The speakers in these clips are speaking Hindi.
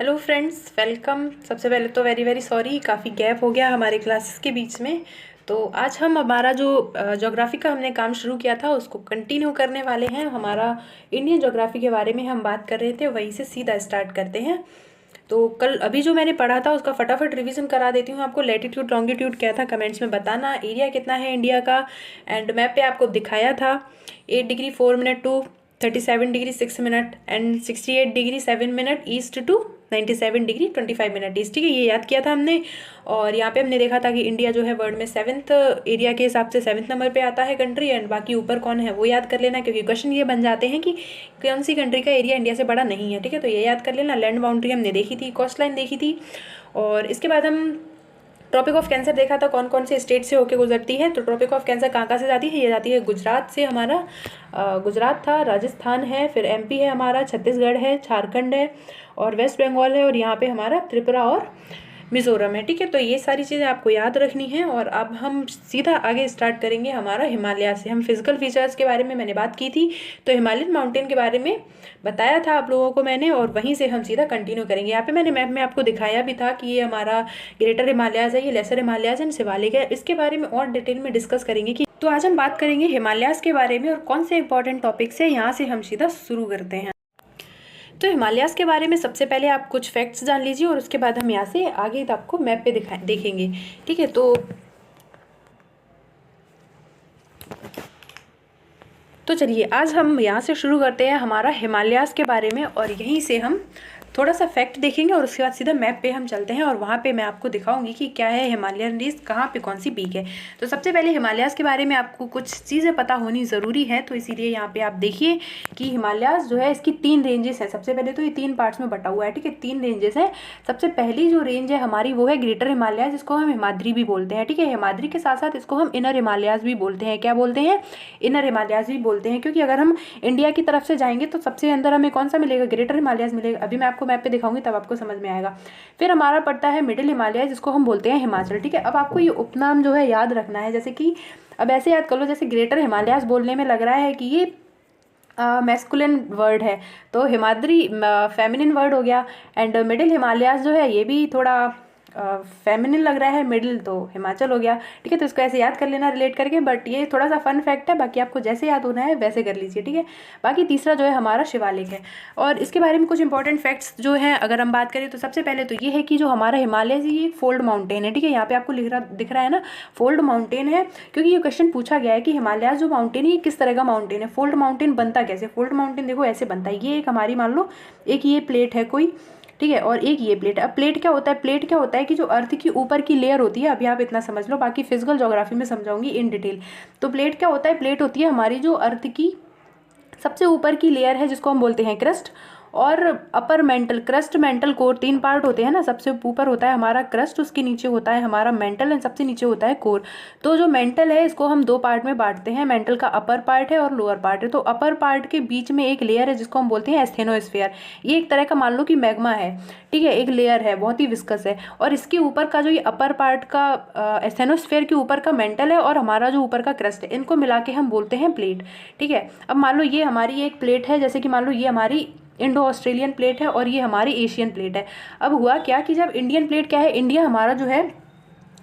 Hello friends, welcome. सबसे पहले तो वेरी वेरी सॉरी, काफ़ी गैप हो गया हमारे क्लासेस के बीच में। तो आज हम हमारा जो ज्योग्राफी का हमने काम शुरू किया था उसको कंटिन्यू करने वाले हैं। हमारा इंडियन ज्योग्राफी के बारे में हम बात कर रहे थे, वहीं से सीधा स्टार्ट करते हैं। तो कल अभी जो मैंने पढ़ा था उसका फटाफट रिवीजन करा देती हूँ आपको। लैटिट्यूड लॉन्गिट्यूड क्या था कमेंट्स में बताना, एरिया कितना है इंडिया का, एंड मैप पे आपको दिखाया था 8 degree 4 minute to 37 degree 6 minute and 68 degree 7 minute east to 97 degree 25 minute east. ठीक है, ये याद किया था हमने। और यहाँ पे हमने देखा था कि इंडिया जो है वर्ल्ड में 7th एरिया के हिसाब से 7th नंबर पे आता है कंट्री, एंड बाकी ऊपर कौन है वो याद कर लेना, क्योंकि क्वेश्चन ये बन जाते हैं कि कौन सी कंट्री का एरिया इंडिया से बड़ा नहीं है। ठीक है, तो ये याद कर लेना। लैंड बाउंड्री हमने देखी थी, कोस्ट लाइन देखी थी, और इसके बाद हम ट्रॉपिक ऑफ कैंसर देखा था कौन कौन से स्टेट से होके गुजरती है। तो ट्रॉपिक ऑफ कैंसर कहाँ कहाँ से जाती है, ये जाती है गुजरात से। हमारा गुजरात था, राजस्थान है, फिर एमपी है हमारा, छत्तीसगढ़ है, झारखंड है, और वेस्ट बंगाल है, और यहाँ पे हमारा त्रिपुरा और मिजोरम है। ठीक है, तो ये सारी चीज़ें आपको याद रखनी है। और अब हम सीधा आगे स्टार्ट करेंगे हमारा हिमालय से। हम फिजिकल फीचर्स के बारे में मैंने बात की थी, तो हिमालयन माउंटेन के बारे में बताया था आप लोगों को मैंने, और वहीं से हम सीधा कंटिन्यू करेंगे। यहाँ पे मैंने मैप में आपको दिखाया भी था कि ये हमारा ग्रेटर हिमालयाज है, ये लेसर हिमालयाज एंड शिवालिक है। इसके बारे में और डिटेल में डिस्कस करेंगे कि तो आज हम बात करेंगे हिमालयाज के बारे में और कौन से इंपॉर्टेंट टॉपिक्स है। यहाँ से हम सीधा शुरू करते हैं। तो हिमालयाज के बारे में सबसे पहले आप कुछ फैक्ट्स जान लीजिए, और उसके बाद हम यहाँ से आगे आपको मैप पे देखेंगे। ठीक है, तो चलिए आज हम यहाँ से शुरू करते हैं हमारा हिमालयाज के बारे में, और यहीं से हम थोड़ा सा फैक्ट देखेंगे, और उसके बाद सीधा मैप पे हम चलते हैं, और वहाँ पे मैं आपको दिखाऊंगी कि क्या है हिमालयन रेंज, कहाँ पे कौन सी पीक है। तो सबसे पहले हिमालयाज के बारे में आपको कुछ चीज़ें पता होनी ज़रूरी है, तो इसीलिए यहाँ पे आप देखिए कि हिमालयाज जो है इसकी 3 रेंजेस हैं। सबसे पहले तो ये 3 पार्ट्स में बटा हुआ है। ठीक है, 3 रेंजेस हैं। सबसे पहली जो रेंज है हमारी वो है ग्रेटर हिमालयाज, जिसको हम हिमाद्री भी बोलते हैं। ठीक है, हिमाद्री के साथ साथ इसको हम इनर हिमालयाज भी बोलते हैं। क्या बोलते हैं? इनर हिमालयाज भी बोलते हैं, क्योंकि अगर हम इंडिया की तरफ से जाएंगे तो सबसे अंदर हमें कौन सा मिलेगा? ग्रेटर हिमालयाज मिलेगा। अभी मैं आपको मैप पे दिखाऊंगी तब आपको समझ में आएगा। फिर हमारा पड़ता है मिडिल हिमालय, जिसको हम बोलते हैं हिमाचल। ठीक है, अब आपको ये उपनाम जो है याद रखना है। जैसे कि अब ऐसे याद कर लो, जैसे ग्रेटर हिमालयाज बोलने में लग रहा है कि ये मैस्कुलिन वर्ड है, तो हिमाद्री फेमिनिन वर्ड हो गया। एंड मिडिल हिमालयाज जो है ये भी थोड़ा फेमिनिन लग रहा है, मिडिल तो हिमाचल हो गया। ठीक है, तो इसको ऐसे याद कर लेना रिलेट करके, बट ये थोड़ा सा फन फैक्ट है, बाकी आपको जैसे याद होना है वैसे कर लीजिए। ठीक है, बाकी तीसरा जो है हमारा शिवालिक है, और इसके बारे में कुछ इंपॉर्टेंट फैक्ट्स जो हैं अगर हम बात करें तो सबसे पहले तो ये है कि जो हमारा हिमालय है ये फोल्ड माउंटेन है। ठीक है, यहाँ पे आपको दिख रहा है ना, फोल्ड माउंटेन है, क्योंकि ये क्वेश्चन पूछा गया है कि हिमालय जो माउंटेन है ये किस तरह का माउंटेन है, फोल्ड माउंटेन बनता कैसे। फोल्ड माउंटेन देखो ऐसे बनता है, ये एक हमारी मान लो एक ये प्लेट है कोई, ठीक है, और एक ये प्लेट। अब प्लेट क्या होता है? प्लेट क्या होता है कि जो अर्थ की ऊपर की लेयर होती है, अभी आप इतना समझ लो, बाकी फिजिकल ज्योग्राफी में समझाऊंगी इन डिटेल। तो प्लेट क्या होता है? प्लेट होती है हमारी जो अर्थ की सबसे ऊपर की लेयर है, जिसको हम बोलते हैं क्रस्ट, और upper mantle, crust, mental, core, 3 part होते हैं ना। सबसे ऊपर होता है हमारा क्रस्ट, उसके नीचे होता है हमारा मेंटल, एंड सबसे नीचे होता है कोर। तो जो मेंटल है इसको हम 2 पार्ट में बांटते हैं, मेंटल का अपर पार्ट है और लोअर पार्ट है। तो अपर पार्ट के बीच में एक लेयर है जिसको हम बोलते हैं एस्थेनोस्फीयर। ये एक तरह का मान लो कि मैग्मा है। ठीक है, एक लेयर है, बहुत ही विस्कस है, और इसके ऊपर का जो ये अपर पार्ट का एस्थेनोस्फीयर के ऊपर का मेंटल है, और हमारा जो ऊपर का क्रस्ट है, इनको मिला के हम बोलते हैं प्लेट। ठीक है, अब मान लो ये हमारी एक प्लेट है, जैसे कि मान लो ये हमारी इंडो ऑस्ट्रेलियन प्लेट है और ये हमारी एशियन प्लेट है। अब हुआ क्या कि जब इंडियन प्लेट क्या है, इंडिया हमारा जो है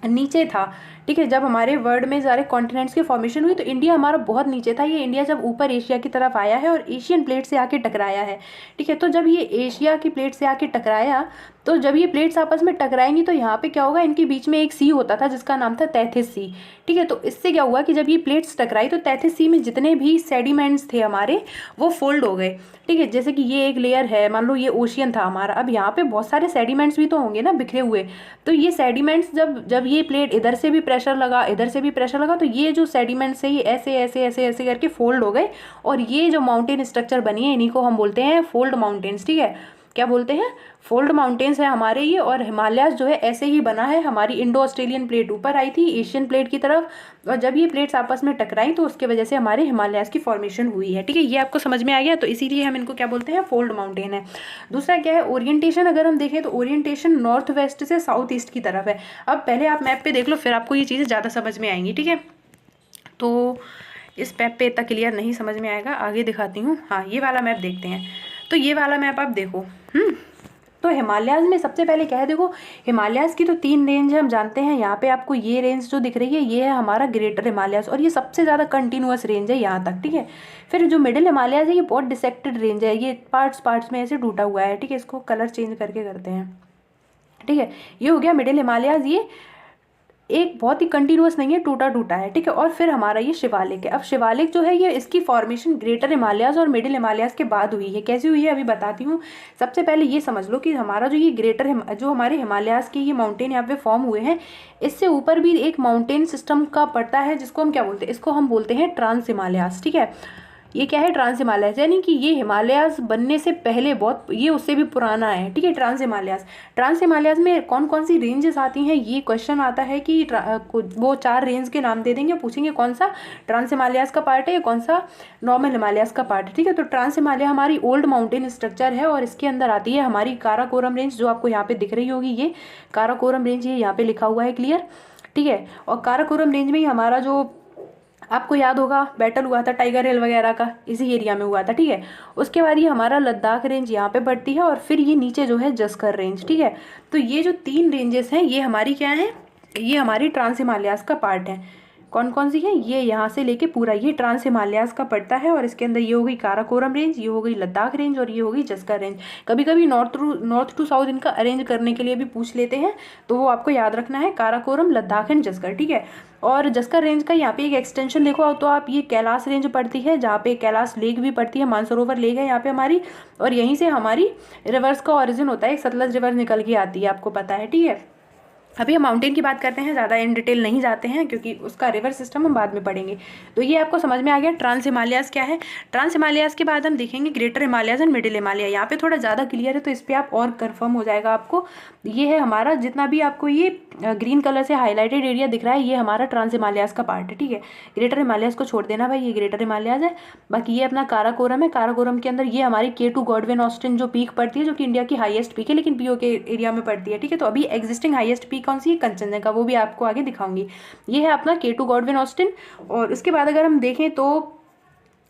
नीचे था। ठीक है, जब हमारे वर्ल्ड में सारे कॉन्टिनेंट्स की फॉर्मेशन हुई तो इंडिया हमारा बहुत नीचे था। ये इंडिया जब ऊपर एशिया की तरफ आया है और एशियन प्लेट से आके टकराया है। ठीक है, तो जब ये एशिया की प्लेट से आके टकराया, तो जब ये प्लेट्स आपस में टकराएंगी तो यहाँ पे क्या होगा, इनके बीच में एक सी होता था जिसका नाम था तैथिस सी। ठीक है, तो इससे क्या हुआ कि जब ये प्लेट्स टकराई तो तैथिस सी में जितने भी सेडिमेंट्स थे हमारे वो फोल्ड हो गए। ठीक है, जैसे कि ये एक लेयर है, मान लो ये ओशियन था हमारा, अब यहाँ पे बहुत सारे सेडिमेंट्स भी तो होंगे ना बिखरे हुए। तो ये सेडिमेंट्स जब जब ये प्लेट इधर से भी प्रेशर लगा, इधर से भी प्रेशर लगा, तो ये जो सेडिमेंट्स है ये ऐसे ऐसे ऐसे ऐसे करके फोल्ड हो गए, और ये जो माउंटेन स्ट्रक्चर बनी है इन्हीं को हम बोलते हैं फोल्ड माउंटेन्स। ठीक है, क्या बोलते हैं? फोल्ड माउंटेन्स है हमारे ये। और हिमालयाज जो है ऐसे ही बना है, हमारी इंडो ऑस्ट्रेलियन प्लेट ऊपर आई थी एशियन प्लेट की तरफ, और जब ये प्लेट्स आपस में टकराई तो उसके वजह से हमारे हिमालयाज की फॉर्मेशन हुई है। ठीक है, ये आपको समझ में आ गया, तो इसीलिए हम इनको क्या बोलते हैं? फोल्ड माउंटेन है। दूसरा क्या है? ओरिएंटेशन। अगर हम देखें तो ओरिएंटेशन नॉर्थ वेस्ट से साउथ ईस्ट की तरफ है। अब पहले आप मैप पे देख लो, फिर आपको ये चीज़ें ज़्यादा समझ में आएंगी। ठीक है, तो इस मैप पे इतना क्लियर नहीं समझ में आएगा, आगे दिखाती हूँ। हाँ, ये वाला मैप देखते हैं। तो ये वाला मैप आप देखो। तो हिमालयाज़ में सबसे पहले क्या है, देखो हिमालयाज़ की तो 3 रेंज है हम जानते हैं। यहाँ पे आपको ये रेंज जो दिख रही है ये है हमारा ग्रेटर हिमालयाज़, और ये सबसे ज़्यादा कंटिन्यूअस रेंज है यहाँ तक, ठीक है। फिर जो मिडिल हिमालयाज़ है ये बहुत डिसेक्टेड रेंज है, ये पार्ट्स में ऐसे टूटा हुआ है, ठीक है। इसको कलर चेंज करके करते हैं, ठीक है। ये हो गया मिडिल हिमालयाज़, ये एक बहुत ही कंटिन्यूअस नहीं है, टूटा टूटा है, ठीक है। और फिर हमारा ये शिवालिक है। अब शिवालिक जो है ये इसकी फॉर्मेशन ग्रेटर हिमालयाज़ और मिडिल हिमालयाज़ के बाद हुई है। कैसी हुई है अभी बताती हूँ। सबसे पहले ये समझ लो कि हमारा जो ये जो हमारे हिमालयाज़ के ये माउंटेन यहाँ पे फॉर्म हुए हैं, इससे ऊपर भी एक माउंटेन सिस्टम का पड़ता है जिसको हम क्या बोलते हैं, इसको हम बोलते हैं ट्रांस हिमालयाज़, ठीक है। ये क्या है, ट्रांस हिमालयाज़, यानी कि ये हिमालयाज़ बनने से पहले बहुत, ये उससे भी पुराना है, ठीक है। ट्रांस हिमालयाज़ में कौन कौन सी रेंजेस आती हैं, ये क्वेश्चन आता है कि वो 4 रेंज के नाम दे देंगे, पूछेंगे कौन सा ट्रांस हिमालयाज़ का पार्ट है या कौन सा नॉर्मल हिमालयाज़ का पार्ट है, ठीक है। तो ट्रांस हिमालय हमारी ओल्ड माउंटेन स्ट्रक्चर है और इसके अंदर आती है हमारी काराकोरम रेंज, जो आपको यहाँ पे दिख रही होगी, ये काराकोरम रेंज, ये यहाँ पे लिखा हुआ है क्लियर, ठीक है। और काराकोरम रेंज में ही हमारा जो आपको याद होगा बैटल हुआ था टाइगर हिल वगैरह का, इसी एरिया में हुआ था, ठीक है। उसके बाद ये हमारा लद्दाख रेंज यहाँ पे बढ़ती है और फिर ये नीचे जो है जस्कर रेंज, ठीक है। तो ये जो 3 रेंजेस हैं ये हमारी क्या है, ये हमारी ट्रांस हिमालयाज़ का पार्ट है। कौन कौन सी है, ये यहाँ से लेके पूरा ये ट्रांस हिमालयाज़ का पड़ता है और इसके अंदर ये हो गई काराकोरम रेंज, ये हो गई लद्दाख रेंज और ये हो गई जस्कर रेंज। कभी कभी नॉर्थ टू साउथ इनका अरेंज करने के लिए भी पूछ लेते हैं, तो वो आपको याद रखना है, काराकोरम, लद्दाख एंड जस्कर, ठीक है। और जस्कर रेंज का यहाँ पे एक एक्सटेंशन देखो तो आप, ये कैलाश रेंज पड़ती है जहाँ पे कैलाश लेक भी पड़ती है, मानसरोवर लेक है यहाँ पे हमारी, और यहीं से हमारी रिवर्स का ओरिजिन होता है, एक सतलज रिवर निकल के आती है, आपको पता है, ठीक है। अभी हम माउंटेन की बात करते हैं, ज़्यादा इन डिटेल नहीं जाते हैं क्योंकि उसका रिवर सिस्टम हम बाद में पढ़ेंगे। तो ये आपको समझ में आ गया ट्रांस हिमालयाज़ क्या है। ट्रांस हिमालयाज़ के बाद हम देखेंगे greater Himalayas and middle Himalaya. यहाँ पे थोड़ा ज़्यादा क्लियर है तो इस पर आप और कंफर्म हो जाएगा आपको। ये है हमारा, जितना भी आपको ये ग्रीन कलर से हाईलाइटेड एरिया दिख रहा है ये हमारा ट्रांस हिमालयाज़ का पार्ट है, ठीक है। ग्रेटर हिमालयाज़ को छोड़ देना भाई, ये ग्रेटर हिमालयाज़ है। बाकी ये अपना काराकोरम है, काराकोरम के अंदर ये हमारी K2 गॉडविन ऑस्टिन जो पीक पड़ती है, जो कि इंडिया की हाईएस्ट पीक है लेकिन पीओ के एरिया में पड़ती है, ठीक है। तो अभी एग्जिस्टिंग हाईएस्ट पीक कौन सी है, कंचनजंगा, वो भी आपको आगे दिखाऊंगी। ये है अपना K2 गॉडविन ऑस्टिन। और उसके बाद अगर हम देखें तो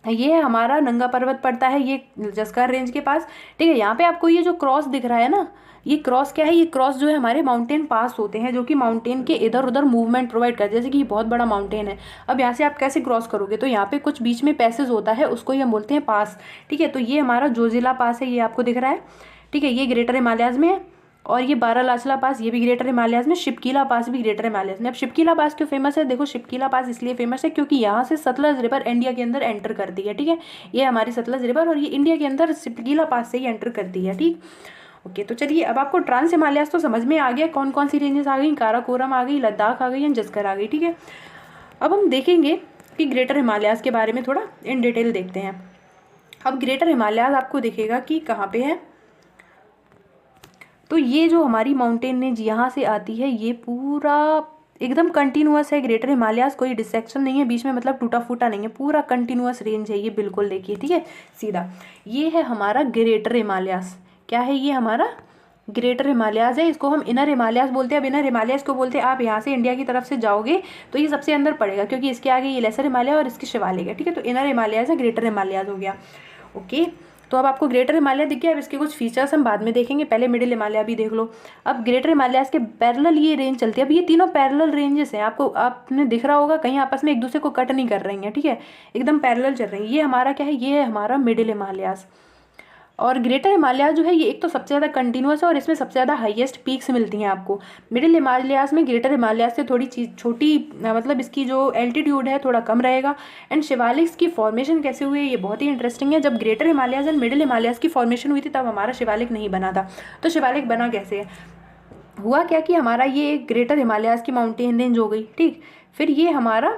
ये है हमारा नंगा पर्वत पड़ता है, ये जस्कर रेंज के पास, ठीक है। यहाँ पे आपको ये जो क्रॉस दिख रहा है ना, ये क्रॉस क्या है, ये क्रॉस जो है हमारे माउंटेन पास होते हैं जो कि माउंटेन के इधर उधर मूवमेंट प्रोवाइड करते हैं। जैसे कि ये बहुत बड़ा माउंटेन है, अब यहाँ से आप कैसे क्रॉस करोगे, तो यहाँ पे कुछ बीच में पैसेज होता है, उसको ही हम बोलते हैं पास, ठीक है। तो ये हमारा जोजिला पास है, ये आपको दिख रहा है, ठीक है। ये ग्रेटर हिमालयाज़ में है। और ये बारालाचला पास, ये भी ग्रेटर हिमालयाज़ में। शिपकीला पास भी ग्रेटर हिमालयाज़ में। अब शिपकीला पास क्यों फेमस है, देखो शिपकीला पास इसलिए फेमस है क्योंकि यहाँ से सतलज रिवर इंडिया के अंदर एंटर करती है, ठीक है। ये हमारी सतलज रिवर और ये इंडिया के अंदर शिपकीला पास से ही एंटर करती है, ठीक। ओके, तो चलिए अब आपको ट्रांस हिमालयाज़ तो समझ में आ गया, कौन कौन सी रेंजेस आ गई, काराकोरम आ गई, लद्दाख आ गई एंड जस्कर आ गई, ठीक है। अब हम देखेंगे कि ग्रेटर हिमालयाज़ के बारे में थोड़ा इन डिटेल देखते हैं। अब ग्रेटर हिमालयाज़ आपको दिखेगा कि कहाँ पे है, तो ये जो हमारी माउंटेन रेंज यहाँ से आती है ये पूरा एकदम कंटिन्यूअस है ग्रेटर हिमालयाज़, कोई डिसेक्शन नहीं है बीच में, मतलब टूटा फूटा नहीं है, पूरा कंटिन्यूअस रेंज है ये, बिल्कुल देखिए, ठीक है, सीधा। ये है हमारा ग्रेटर हिमालयाज़, क्या है ये हमारा ग्रेटर हिमालयाज़ है, इसको हम इनर हिमालयाज़ बोलते हैं। अब इनर हिमालयाज़ को बोलते हैं, आप यहाँ से इंडिया की तरफ से जाओगे तो ये सबसे अंदर पड़ेगा क्योंकि इसके आगे ये लेसर हिमालय और इसके शिवालिक है, ठीक है। तो इनर हिमालयाज़ है, ग्रेटर हिमालयाज़ हो गया, ओके। तो अब आपको ग्रेटर हिमालय दिख गया। अब इसके कुछ फीचर्स हम बाद में देखेंगे, पहले मिडिल हिमालय भी देख लो। अब ग्रेटर हिमालयाज़ के पैरेलल ये रेंज चलती है। अब ये तीनों पैरेलल रेंजेस हैं, आपको आपने दिख रहा होगा कहीं आपस में एक दूसरे को कट नहीं कर रही हैं, ठीक है, एकदम पैरेलल चल रही हैं। ये हमारा क्या है, ये है हमारा मिडिल हिमालयाज़। और ग्रेटर हिमालयाज़ जो है ये एक तो सबसे ज़्यादा कंटिन्यूअस है और इसमें सबसे ज़्यादा हाईएस्ट पीक्स मिलती हैं आपको। मिडिल हिमालयाज़ में ग्रेटर हिमालयाज़ से थोड़ी चीज छोटी, मतलब इसकी जो एल्टीट्यूड है थोड़ा कम रहेगा। एंड शिवालिक्स की फॉर्मेशन कैसे हुई है ये बहुत ही इंटरेस्टिंग है। जब greater Himalayas and middle Himalayas की फॉर्मेशन हुई थी तब हमारा शिवालिक नहीं बना था। तो शिवालिक बना कैसे, हुआ क्या कि हमारा ये ग्रेटर हिमालयाज़ की माउंटेन रेंज हो गई, ठीक। फिर ये हमारा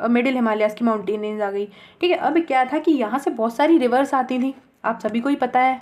मिडिल हिमालयाज़ की माउंटेन रेंज आ गई, ठीक है। अब क्या था कि यहाँ से बहुत सारी रिवर्स आती थी, आप सभी को ही पता है,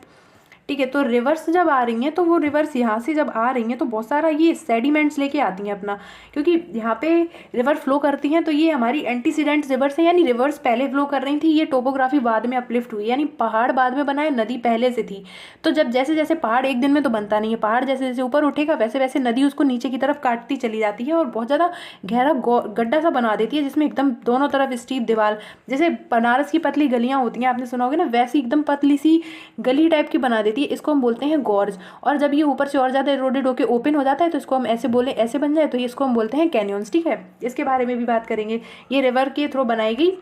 ठीक है। तो रिवर्स जब आ रही हैं तो वो रिवर्स यहाँ से जब आ रही हैं तो बहुत सारा ये सेडिमेंट्स लेके आती हैं अपना, क्योंकि यहाँ पे रिवर फ्लो करती हैं तो ये हमारी एंटीसीडेंट रिवर्स है, यानी रिवर्स पहले फ्लो कर रही थी, ये टोपोग्राफी बाद में अपलिफ्ट हुई, यानी पहाड़ बाद में बनाए, नदी पहले से थी। तो जब जैसे जैसे पहाड़ एक दिन में तो बनता नहीं है, पहाड़ जैसे जैसे ऊपर उठेगा वैसे वैसे नदी उसको नीचे की तरफ काटती चली जाती है और बहुत ज़्यादा गहरा गड्ढा सा बना देती है जिसमें एकदम दोनों तरफ स्टीप दीवार, जैसे बनारस की पतली गलियाँ होती हैं आपने सुना होगा ना, वैसी एकदम पतली सी गली टाइप की बना देती देती है, इसको हम बोलते हैं गॉर्ज। और जब ये ऊपर से और ज़्यादा इरोडेड होकर ओपन हो जाता है तो इसको हम ऐसे बोले, ऐसे बन जाए तो इसको हम बोलते हैं कैनियंस। ठीक है, इसके बारे में भी बात करेंगे। ये रिवर के थ्रू बनाई गई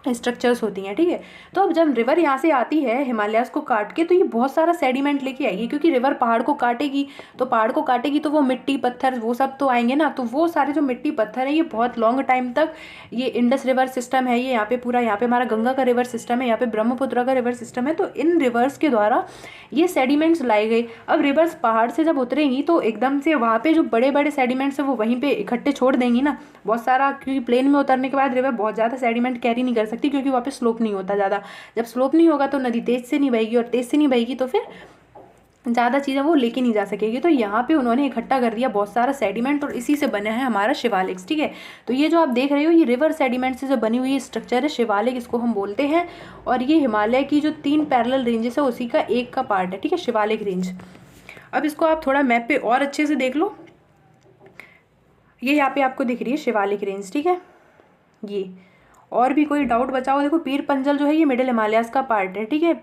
स्ट्रक्चर्स होती हैं। ठीक है, तो अब जब रिवर यहाँ से आती है हिमालयाज़ को काट के, तो ये बहुत सारा सेडिमेंट लेके आएगी, क्योंकि रिवर पहाड़ को काटेगी, तो पहाड़ को काटेगी तो वो मिट्टी पत्थर वो सब तो आएंगे ना। तो वो सारे जो मिट्टी पत्थर है ये बहुत लॉन्ग टाइम तक, ये इंडस रिवर सिस्टम है, ये यहाँ पे पूरा, यहाँ पे हमारा गंगा का रिवर सिस्टम है, यहाँ पे ब्रह्मपुत्र का रिवर सिस्टम है, तो इन रिवर्स के द्वारा ये सेडिमेंट्स लाए गए। अब रिवर्स पहाड़ से जब उतरेंगी तो एकदम से वहाँ पे जो बड़े बड़े सेडिमेंट्स है वो वहीं पे इकट्ठे छोड़ देंगी ना बहुत सारा, क्योंकि प्लेन में उतरने के बाद रिवर बहुत ज़्यादा सेडिमेंट कैरी नहीं कर सकती, क्योंकि वहाँ पे स्लोप नहीं होता ज़्यादा। जब स्लोप नहीं होगा तो नदी तेज से नहीं बहेगी, और तेज से नहीं बहेगी तो फिर ज़्यादा चीज़ें वो लेके नहीं जा सकेगी। तो यहाँ पे उन्होंने इकट्ठा कर दिया बहुत सारा सेडिमेंट, और इसी से बना है हमारा शिवालिक्स। ठीक है, तो ये जो आप देख रहे हो ये रिवर सेडिमेंट से जो बनी हुई स्ट्रक्चर है शिवालिक, इसको हम बोलते हैं। और ये हिमालय की जो 3 पैरेलल रेंजेस है उसी का एक का पार्ट है। ठीक है, शिवालिक रेंज। अब इसको आप थोड़ा मैप पे और अच्छे से देख लो, ये यहाँ पे आपको दिख रही है शिवालिक रेंज। ठीक है, ये और भी कोई डाउट बचा हो, देखो पीर पंजल जो है ये मिडिल हिमालयाज़ का पार्ट है। ठीक है,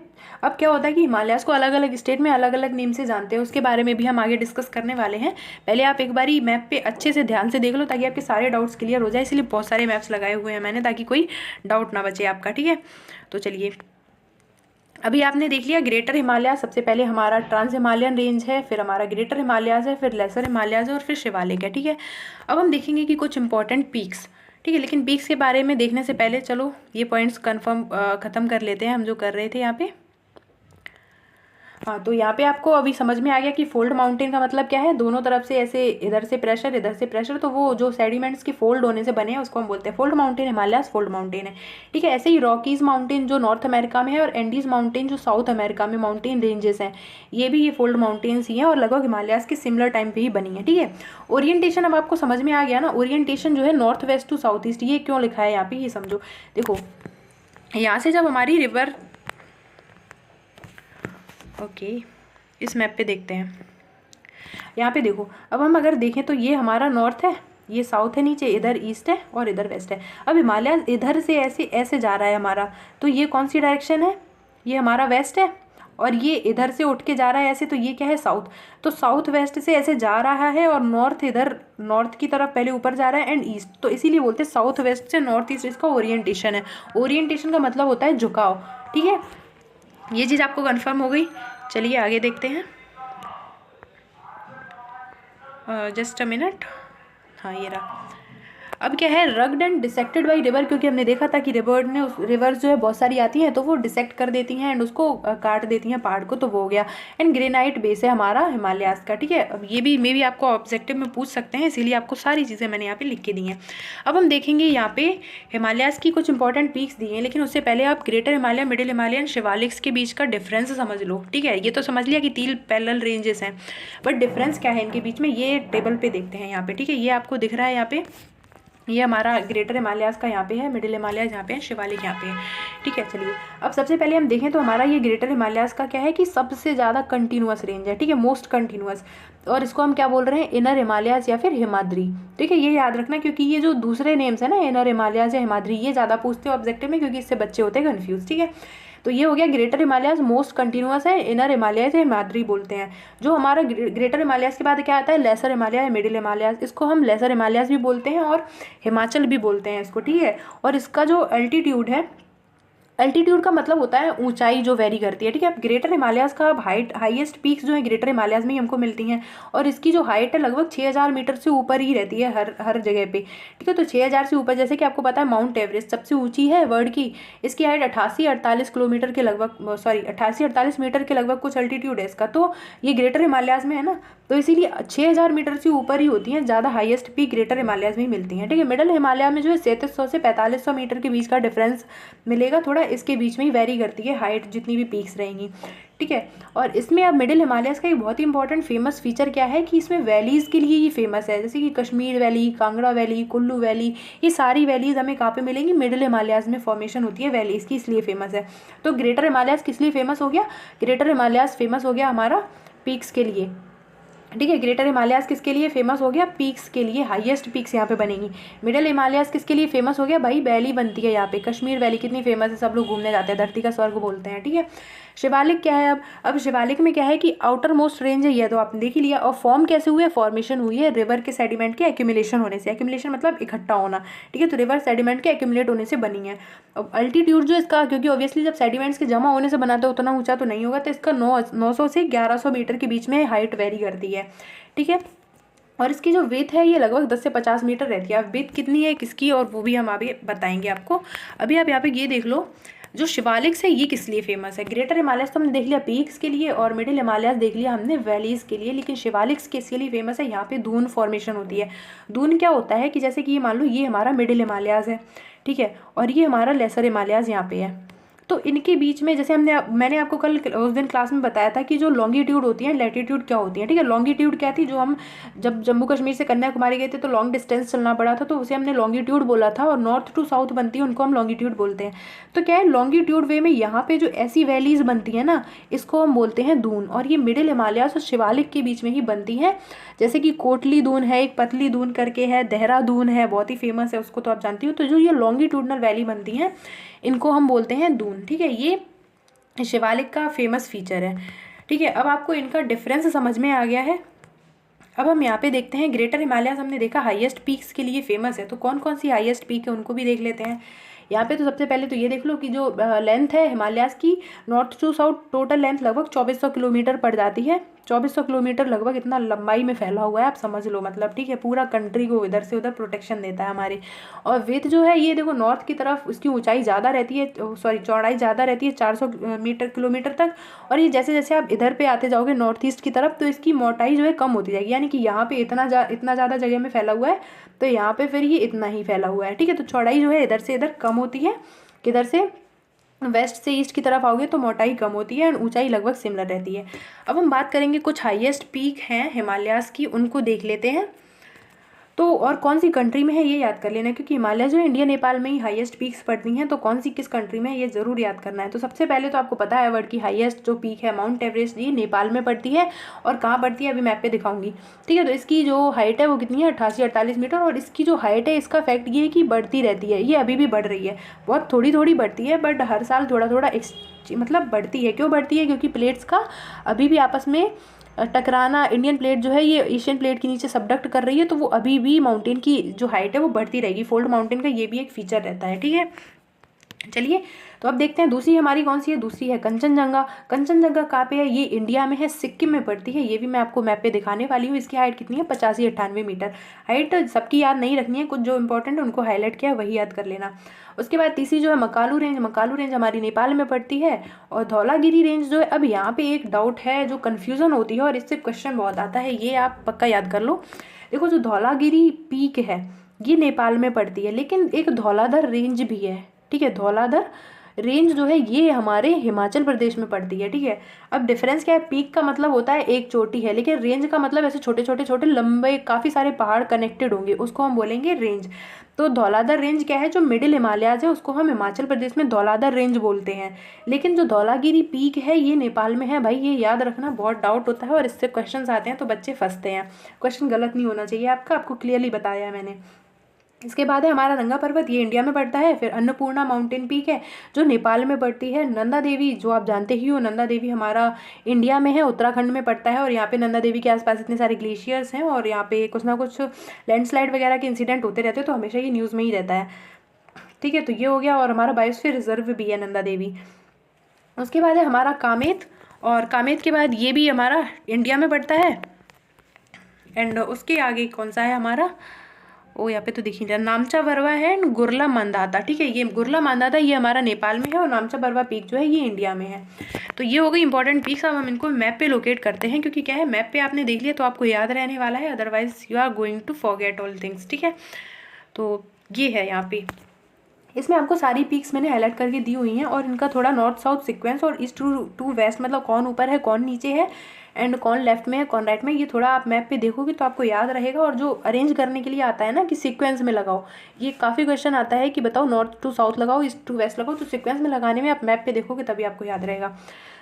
अब क्या होता है कि हिमालयाज़ को अलग अलग स्टेट में अलग अलग नेम से जानते हैं, उसके बारे में भी हम आगे डिस्कस करने वाले हैं। पहले आप एक बारी मैप पे अच्छे से ध्यान से देख लो ताकि आपके सारे डाउट्स क्लियर हो जाए, इसलिए बहुत सारे मैप्स लगाए हुए हैं मैंने ताकि कोई डाउट ना बचे आपका। ठीक है, तो चलिए अभी आपने देख लिया ग्रेटर हिमालय, सबसे पहले हमारा ट्रांस हिमालयन रेंज है, फिर हमारा ग्रेटर हिमालयाज़ है, फिर लेसर हिमालयाज़ है, और फिर शिवालिक है। ठीक है, अब हम देखेंगे कि कुछ इंपॉर्टेंट पीक्स। ठीक है, लेकिन पीक्स के बारे में देखने से पहले चलो ये पॉइंट्स ख़त्म कर लेते हैं हम जो कर रहे थे यहाँ पे। हाँ, तो यहाँ पे आपको अभी समझ में आ गया कि फोल्ड माउंटेन का मतलब क्या है, दोनों तरफ से ऐसे इधर से प्रेशर इधर से प्रेशर, तो वो जो सेडिमेंट्स के फोल्ड होने से बने हैं उसको हम बोलते हैं fold mountain. Himalayas fold mountain है। ठीक है, ऐसे ही रॉकीज़ माउंटेन जो नॉर्थ अमेरिका में है, और एंडीज़ माउंटेन जो साउथ अमेरिका में माउंटेन रेंजेस हैं, ये फोल्ड माउंटेन्स ही हैं, और लगभग हिमालयाज़ के सिमिलर टाइम पर ही बनी है। ठीक है, ओरिएंटेशन अब आपको समझ में आ गया ना, ओरिएंटेशन जो है north west to south east, ये क्यों लिखा है यहाँ पे ये समझो। देखो यहाँ से जब हमारी रिवर, ओके इस मैप पे देखते हैं, यहाँ पे देखो, अब हम अगर देखें तो ये हमारा नॉर्थ है, ये साउथ है नीचे, इधर ईस्ट है और इधर वेस्ट है। अब हिमालय इधर से ऐसे ऐसे जा रहा है हमारा, तो ये कौन सी डायरेक्शन है, ये हमारा वेस्ट है, और ये इधर से उठ के जा रहा है ऐसे, तो ये क्या है साउथ। तो साउथ वेस्ट से ऐसे जा रहा है, और नॉर्थ इधर नॉर्थ की तरफ पहले ऊपर जा रहा है, एंड ईस्ट, तो इसीलिए बोलते हैं साउथ वेस्ट से नॉर्थ ईस्ट, इसका ओरिएंटेशन है। ओरिएंटेशन का मतलब होता है झुकाव। ठीक है, ये चीज़ आपको कन्फर्म हो गई। चलिए आगे देखते हैं, जस्ट अ मिनट। हाँ ये रहा। अब क्या है, rugged and dissected by river, क्योंकि हमने देखा था कि रिवर्स जो है बहुत सारी आती हैं तो वो डिसेक्ट कर देती हैं एंड उसको काट देती हैं पहाड़ को, तो वो हो गया। एंड ग्रेनाइट बेस है हमारा हिमालयाज़ का। ठीक है, अब ये भी मे भी आपको ऑब्जेक्टिव में पूछ सकते हैं, इसीलिए आपको सारी चीज़ें मैंने यहाँ पे लिख के दी हैं। अब हम देखेंगे यहाँ पे हिमालयाज़ की कुछ इंपॉर्टेंट पीक्स दी हैं, लेकिन उससे पहले आप greater Himalaya, middle Himalaya and Shivaliks के बीच का डिफरेंस समझ लो। ठीक है, ये तो समझ लिया कि 3 पैरेलल रेंजेस हैं, बट डिफरेंस क्या है इनके बीच में ये टेबल पे देखते हैं यहाँ पे। ठीक है, ये आपको दिख रहा है यहाँ पे, ये हमारा ग्रेटर हिमालयाज़ का यहाँ पे है, मिडिल हिमालयाज़ यहाँ पे है, शिवालिक यहाँ पे है। ठीक है, चलिए अब सबसे पहले हम देखें तो हमारा ये ग्रेटर हिमालयाज़ का क्या है कि सबसे ज़्यादा कंटिन्यूअस रेंज है। ठीक है, मोस्ट कंटिन्यूअस, और इसको हम क्या बोल रहे हैं, इनर हिमालयाज़ या फिर हिमाद्री। ठीक है, ये याद रखना, क्योंकि ये जो दूसरे नेम्स है ना, इनर हिमालयाज़ या हिमाद्री, ये ज़्यादा पूछते हो ऑब्जेक्टिव में, क्योंकि इससे बच्चे होते हैं कन्फ्यूज। ठीक है, तो ये हो गया ग्रेटर हिमालयाज़ मोस्ट कंटिन्यूअस है, इनर हिमालयाज़ हिमाद्री बोलते हैं। जो हमारा ग्रेटर हिमालयाज़ के बाद क्या आता है, लेसर हिमालय, मिडिल हिमालयाज़, इसको हम लेसर हिमालयाज़ भी बोलते हैं और हिमाचल भी बोलते हैं इसको। ठीक है, और इसका जो एल्टीट्यूड है, एल्टीट्यूड का मतलब होता है ऊंचाई जो वेरी करती है। ठीक है, अब ग्रेटर हिमालयाज़ का हाईएस्ट पीक्स जो है ग्रेटर हिमालयाज़ में ही हमको मिलती हैं, और इसकी जो हाइट है लगभग 6000 मीटर से ऊपर ही रहती है हर जगह पे। ठीक है, तो 6000 से ऊपर, जैसे कि आपको पता है माउंट एवरेस्ट सबसे ऊंची है वर्ल्ड की, इसकी हाइट 88-48 किलोमीटर के लगभग, 88-48 मीटर के लगभग कुछ अल्टीट्यूड है इसका, तो ये ग्रेटर हिमालयाज़ में है ना, तो इसीलिए 6000 मीटर से ऊपर ही होती हैं, ज़्यादा हाईएस्ट पीक ग्रेटर हिमालयाज़ में ही मिलती हैं। ठीक है, मिडिल हिमालय में जो है 3700 से 4500 मीटर के बीच का डिफरेंस मिलेगा, थोड़ा इसके बीच में ही वेरी करती है हाइट जितनी भी पीक्स रहेंगी। ठीक है, और इसमें अब मिडिल हिमालयाज़ का एक बहुत ही इंपॉर्टेंट फेमस फीचर क्या है कि इसमें वैलीज़ के लिए ही फेमस है, जैसे कि Kashmir valley, Kangra valley, Kullu valley, ये सारी वैलीज़ हमें कहाँ पे मिलेंगी, मिडिल हिमालयाज़ में फॉर्मेशन होती है वैलीज़ की, इसलिए फेमस है। तो ग्रेटर हिमालयाज़ किस लिए फेमस हो गया, ग्रेटर हिमालयाज़ फेमस हो गया हमारा पीक्स के लिए, ठीक है। ग्रेटर हिमालयाज़ किसके लिए फेमस हो गया? पीक्स के लिए, हाईएस्ट पीक्स यहाँ पे बनेंगी। मिडिल हिमालयाज़ किसके लिए फेमस हो गया भाई? वैली बनती है यहाँ पे, कश्मीर वैली कितनी फेमस है, सब लोग घूमने जाते हैं, धरती का स्वर्ग बोलते हैं। ठीक है। शिवालिक क्या है? अब शिवालिक में क्या है कि आउटर मोस्ट रेंज है, ये तो आपने देख ही लिया। और फॉर्म कैसे हुए? फॉर्मेशन हुई है रिवर के सेडिमेंट के एक्यूमुलेशन होने से। एक्यूमुलेशन मतलब इकट्ठा होना। ठीक है। तो रिवर सेडिमेंट के एक्यूमुलेट होने से बनी है। अब अल्टीट्यूड जो इसका, क्योंकि ऑब्वियसली जब सेडिमेंट्स के जमा होने से बनाते हैं उतना ऊंचा तो नहीं होगा, तो इसका 900 से 1100 मीटर के बीच में हाइट वेरी करती है। ठीक है। और इसकी जो विड्थ है ये लगभग 10 से 50 मीटर रहती है। अब विड्थ कितनी है किसकी, और वो भी हम आगे बताएंगे आपको। अभी आप यहाँ पे ये देख लो, जो शिवालिक्स है ये किस लिए फेमस है? ग्रेटर हिमालयस तो हमने देख लिया पीक्स के लिए, और मिडिल हिमालयस देख लिया हमने वैलीज़ के लिए, लेकिन शिवालिक्स किसके लिए फेमस है? यहाँ पे दून फॉर्मेशन होती है। दून क्या होता है कि जैसे कि ये मान लो ये हमारा मिडिल हिमालयस है, ठीक है, और ये हमारा लेसर हिमालयस यहाँ पे है। तो इनके बीच में जैसे मैंने आपको कल उस दिन क्लास में बताया था कि जो लॉन्गिट्यूड होती है, लैटिट्यूड क्या होती है। ठीक है। लॉन्गिट्यूड क्या थी? जो हम जब जम्मू कश्मीर से कन्याकुमारी गए थे तो लॉन्ग डिस्टेंस चलना पड़ा था, तो उसे हमने लॉन्गिट्यूड बोला था, और नॉर्थ टू साउथ बनती है उनको हम लॉन्गिट्यूड बोलते हैं। तो क्या है, लॉन्गिट्यूड वे में यहाँ पे जो ऐसी वैलीज बनती है ना, इसको हम बोलते हैं दून। और ये मिडिल हिमालयास और शिवालिक के बीच में ही बनती है। जैसे कि कोटली दून है, एक पतली दून करके है, देहरादून है, बहुत ही फेमस है, उसको तो आप जानती हो। तो जो ये लॉन्गिट्यूडनल वैली बनती हैं इनको हम बोलते हैं दून। ठीक है। ये शिवालिक का फेमस फीचर है। ठीक है। अब आपको इनका डिफरेंस समझ में आ गया है। अब हम यहाँ पे देखते हैं, ग्रेटर हिमालयाज हमने देखा हाईएस्ट पीक्स के लिए फेमस है, तो कौन कौन सी हाईएस्ट पीक है उनको भी देख लेते हैं। यहाँ पे तो सबसे पहले तो ये देख लो कि जो लेंथ है हिमालयाज की north to south, total length लगभग 2400 किलोमीटर पड़ जाती है। 2400 किलोमीटर लगभग इतना लंबाई में फैला हुआ है, आप समझ लो मतलब। ठीक है। पूरा कंट्री को इधर से उधर प्रोटेक्शन देता है हमारे। और विड्थ जो है ये देखो, नॉर्थ की तरफ उसकी ऊंचाई ज़्यादा रहती है, सॉरी चौड़ाई ज़्यादा रहती है 400 किलोमीटर तक। और ये जैसे जैसे आप इधर पे आते जाओगे नॉर्थ ईस्ट की तरफ, तो इसकी मोटाई जो है कम होती जाएगी। यानी कि यहाँ पे इतना ज़्यादा जगह में फैला हुआ है, तो यहाँ पे फिर ये इतना ही फैला हुआ है। ठीक है। तो चौड़ाई जो है इधर से इधर कम होती है, किधर से वेस्ट से ईस्ट की तरफ आओगे तो मोटाई कम होती है, और ऊंचाई लगभग सिमिलर रहती है। अब हम बात करेंगे कुछ हाईएस्ट पीक हैं हिमालयाज की, उनको देख लेते हैं। तो और कौन सी कंट्री में है ये याद कर लेना, क्योंकि हिमालय जो है इंडिया नेपाल में ही हाईएस्ट पीक्स पड़ती हैं, तो कौन सी किस कंट्री में है ये जरूर याद करना है। तो सबसे पहले तो आपको पता है वर्ल्ड की हाईएस्ट जो पीक है माउंट एवरेस्ट, ये नेपाल में पड़ती है। और कहाँ पड़ती है अभी मैप पे दिखाऊंगी। ठीक है। तो इसकी जो हाइट है वो कितनी है? 88-48 मीटर। और इसकी जो हाइट है इसका फैक्ट ये है कि बढ़ती रहती है, ये अभी भी बढ़ रही है, बहुत थोड़ी थोड़ी बढ़ती है, बट हर साल थोड़ा थोड़ा मतलब बढ़ती है। क्यों बढ़ती है? क्योंकि प्लेट्स का अभी भी आपस में टकराना, इंडियन प्लेट जो है ये एशियन प्लेट के नीचे सबडक्ट कर रही है, तो वो अभी भी माउंटेन की जो हाइट है वो बढ़ती रहेगी। फोल्ड माउंटेन का ये भी एक फीचर रहता है। ठीक है। चलिए, तो अब देखते हैं दूसरी हमारी कौन सी है। दूसरी है कंचनजंगा। कंचनजंगा कहाँ पे है? ये इंडिया में है, सिक्किम में पड़ती है। ये भी मैं आपको मैप पे दिखाने वाली हूँ। इसकी हाइट कितनी है? 85-98 मीटर। हाइट सबकी याद नहीं रखनी है, कुछ जो इंपॉर्टेंट है उनको हाईलाइट किया है वही याद कर लेना। उसके बाद तीसरी जो है मकालू रेंज। मकालू रेंज हमारी नेपाल में पड़ती है। और धौलागिरी रेंज जो है, अब यहाँ पे एक डाउट है, जो कन्फ्यूज़न होती है और इससे क्वेश्चन बहुत आता है, ये आप पक्का याद कर लो। देखो, जो धौलागिरी पीक है ये नेपाल में पड़ती है, लेकिन एक धौलाधर रेंज भी है। ठीक है। धौलाधर रेंज जो है ये हमारे हिमाचल प्रदेश में पड़ती है। ठीक है। अब डिफरेंस क्या है? पीक का मतलब होता है एक चोटी है, लेकिन रेंज का मतलब ऐसे छोटे छोटे छोटे लंबे काफ़ी सारे पहाड़ कनेक्टेड होंगे, उसको हम बोलेंगे रेंज। तो धौलाधर रेंज क्या है? जो मिडिल हिमालयाज है उसको हम हिमाचल प्रदेश में धौलाधर रेंज बोलते हैं, लेकिन जो धौलागिरी पीक है ये नेपाल में है। भाई ये याद रखना, बहुत डाउट होता है और इससे क्वेश्चन आते हैं तो बच्चे फंसते हैं। क्वेश्चन गलत नहीं होना चाहिए आपका, आपको क्लियरली बताया है मैंने। इसके बाद है हमारा नंगा पर्वत, ये इंडिया में पड़ता है। फिर अन्नपूर्णा माउंटेन पीक है जो नेपाल में पड़ती है। नंदा देवी जो आप जानते ही हो, नंदा देवी हमारा इंडिया में है, उत्तराखंड में पड़ता है। और यहाँ पे नंदा देवी के आसपास इतने सारे ग्लेशियर्स हैं और यहाँ पे कुछ ना कुछ लैंडस्लाइड वगैरह के इंसिडेंट होते रहते हैं, तो हमेशा ये न्यूज़ में ही रहता है। ठीक है। तो ये हो गया। और हमारा बायोस्फीयर रिजर्व भी है नंदा देवी। उसके बाद है हमारा कामेत, और कामेत के बाद ये भी हमारा इंडिया में पड़ता है। एंड उसके आगे कौन सा है हमारा? ओ यहाँ पे तो दिख ही रहा, नामचा बरवा है एंड गुरला मांदाता। ठीक है। ये गुरला मांदाता ये हमारा नेपाल में है, और नामचा बरवा पीक जो है ये इंडिया में है। तो ये हो गई इंपॉर्टेंट पीक्स। अब हम इनको मैप पे लोकेट करते हैं, क्योंकि क्या है मैप पे आपने देख लिया तो आपको याद रहने वाला है, otherwise you are going to forget all things. ठीक है। तो ये है यहाँ पे, इसमें आपको सारी पीक्स मैंने हाईलाइट करके दी हुई हैं, और इनका थोड़ा नॉर्थ साउथ सीक्वेंस और ईस्ट टू वेस्ट, मतलब कौन ऊपर है कौन नीचे है एंड कौन लेफ्ट में है कौन राइट में, ये थोड़ा आप मैप पे देखोगे तो आपको याद रहेगा। और जो अरेंज करने के लिए आता है ना कि सीक्वेंस में लगाओ, ये काफ़ी क्वेश्चन आता है कि बताओ नॉर्थ टू साउथ लगाओ, ईस्ट टू वेस्ट लगाओ, तो सीक्वेंस में लगाने में आप मैप पे देखोगे तभी आपको याद रहेगा।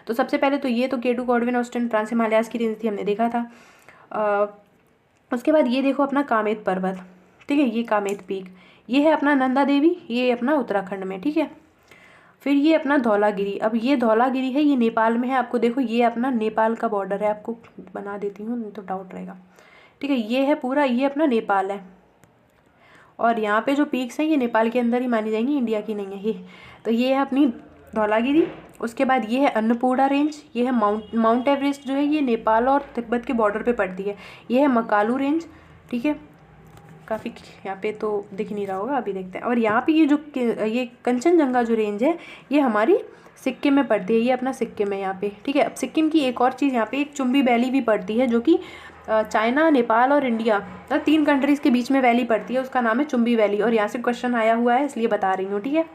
तो सबसे पहले तो ये तो K2 कॉर्डविन ऑस्टिन ट्रांस हिमालयाज की रेंज थी, हमने देखा था। उसके बाद ये देखो अपना कामेत पर्वत, ठीक है, ये कामेत पीक, ये है अपना नंदा देवी, ये अपना उत्तराखंड में, ठीक है। फिर ये अपना धौलागिरी, अब ये धौलागिरी है, ये नेपाल में है, आपको देखो ये अपना नेपाल का बॉर्डर है, आपको बना देती हूँ नहीं तो डाउट रहेगा, ठीक है। ये है पूरा, ये अपना नेपाल है, और यहाँ पे जो पीक्स हैं ये नेपाल के अंदर ही मानी जाएंगी, इंडिया की नहीं है ये। तो ये है अपनी धौलागिरी। उसके बाद ये है अन्नपूर्णा रेंज, ये है माउंट एवरेस्ट जो है ये नेपाल और तिब्बत के बॉर्डर पे पड़ती है। ये है मकालू रेंज, ठीक है, काफ़ी यहाँ पे तो दिख नहीं रहा होगा, अभी देखते हैं। और यहाँ पे ये कंचनजंगा जो रेंज है ये हमारी सिक्किम में पड़ती है, ये अपना सिक्किम है यहाँ पे, ठीक है। अब सिक्किम की एक और चीज़, यहाँ पे एक चुम्बी वैली भी पड़ती है जो कि चाइना, नेपाल और इंडिया, तो 3 कंट्रीज़ के बीच में वैली पड़ती है, उसका नाम है चुम्बी वैली, और यहाँ से क्वेश्चन आया हुआ है इसलिए बता रही हूँ, ठीक है।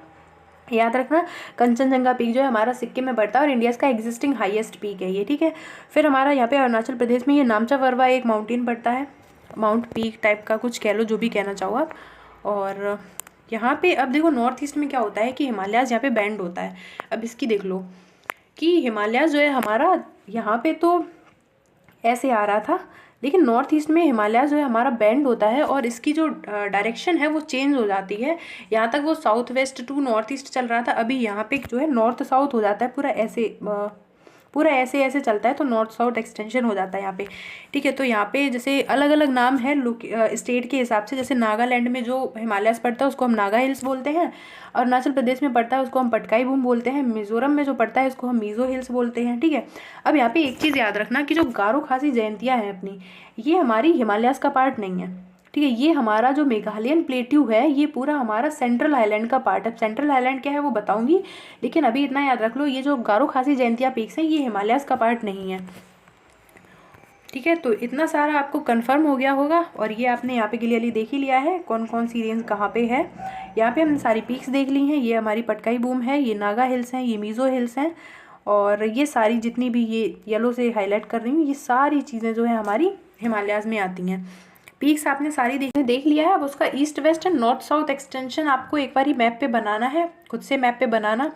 याद रखना कंचनजंगा पीक जो है हमारा सिक्किम में पड़ता है और इंडिया का एग्जिस्टिंग हाईएस्ट पीक है ये, ठीक है। फिर हमारा यहाँ पे अरुणाचल प्रदेश में ये नामचा वरवा एक माउंटेन पड़ता है, माउंट पीक टाइप का कुछ कह लो, जो भी कहना चाहो आप। और यहाँ पे अब देखो नॉर्थ ईस्ट में क्या होता है कि हिमालयाज़ यहाँ पे बैंड होता है। अब इसकी देख लो कि हिमालयाज़ जो है हमारा यहाँ पे तो ऐसे आ रहा था, लेकिन नॉर्थ ईस्ट में हिमालयाज़ जो है हमारा बैंड होता है और इसकी जो डायरेक्शन है वो चेंज हो जाती है। यहाँ तक वो south west to north east चल रहा था, अभी यहाँ पे जो है नॉर्थ साउथ हो जाता है, पूरा ऐसे ऐसे चलता है, तो नॉर्थ साउथ एक्सटेंशन हो जाता है यहाँ पे, ठीक है। तो यहाँ पे जैसे अलग अलग नाम है स्टेट के हिसाब से, जैसे नागालैंड में जो हिमालयाज़ पड़ता है उसको हम नागा हिल्स बोलते हैं, अरुणाचल प्रदेश में पड़ता है उसको हम पटकाई भूम बोलते हैं, मिजोरम में जो पड़ता है उसको हम मिजो हिल्स बोलते हैं, ठीक है। अब यहाँ पे एक चीज़ याद रखना कि जो गारो खासी जयंतियाँ हैं अपनी, ये हमारी हिमालयाज़ का पार्ट नहीं है, ठीक है। ये हमारा जो मेघालयन प्लेट्यू है ये पूरा हमारा सेंट्रल हाईलैंड का पार्ट है। सेंट्रल हाईलैंड क्या है वो बताऊंगी, लेकिन अभी इतना याद रख लो, ये जो गारो खासी जयंतिया पीक्स हैं ये हिमालयाज़ का पार्ट नहीं है, ठीक है। तो इतना सारा आपको कंफर्म हो गया होगा, और ये आपने यहाँ पे क्लियरली देख ही लिया है कौन कौन सी रेंज कहाँ पे है। यहाँ पे हमने सारी पीक्स देख ली हैं, ये हमारी पटकाई बूम है, ये नागा हिल्स हैं, ये मिज़ो हिल्स हैं, और ये सारी जितनी भी ये येलो से हाईलाइट कर रही हूँ ये सारी चीज़ें जो है हमारी हिमालयाज़ में आती हैं। पीक्स आपने सारी देख लिया है। अब उसका east west and north south extension आपको एक बार मैप पे बनाना है, खुद से मैप पे बनाना,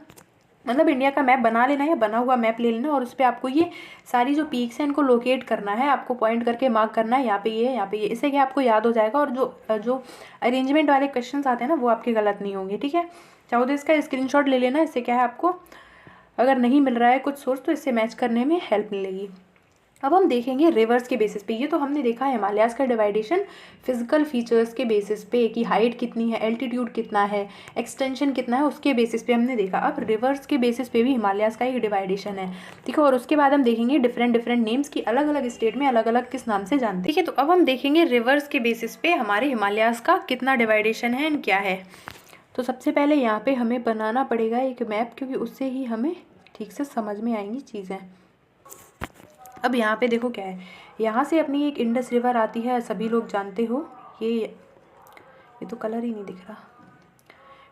मतलब इंडिया का मैप बना लेना है, बना हुआ मैप ले लेना, और उस पर आपको ये सारी जो पीक्स हैं इनको लोकेट करना है, आपको पॉइंट करके मार्क करना है, यहाँ पे ये है, यहाँ पे ये, इससे क्या आपको याद हो जाएगा, और जो अरेंजमेंट वाले क्वेश्चन आते हैं ना वो आपके गलत नहीं होंगे, ठीक है। चाहो तो इसका स्क्रीनशॉट ले लेना, इससे क्या है आपको अगर नहीं मिल रहा है कुछ सोर्स तो इससे मैच करने में हेल्प मिलेगी। अब हम देखेंगे रिवर्स के बेसिस पे, ये तो हमने देखा है हिमालयाज़ का डिवाइडेशन फिजिकल फीचर्स के बेसिस पे कि हाइट कितनी है, एल्टीट्यूड कितना है, एक्सटेंशन कितना है, उसके बेसिस पे हमने देखा। अब रिवर्स के बेसिस पे भी हिमालयाज़ का एक डिवाइडेशन है, ठीक है। और उसके बाद हम देखेंगे डिफरेंट नेम्स की, अलग अलग स्टेट में अलग अलग किस नाम से जानते हैं, ठीक है। तो अब हम देखेंगे रिवर्स के बेसिस पे हमारे हिमालयाज़ का कितना डिवाइडेशन है एंड क्या है। तो सबसे पहले यहाँ पे हमें बनाना पड़ेगा एक मैप, क्योंकि उससे ही हमें ठीक से समझ में आएंगी चीज़ें। अब यहाँ पे देखो क्या है, यहाँ से अपनी एक इंडस रिवर आती है, सभी लोग जानते हो, ये तो कलर ही नहीं दिख रहा,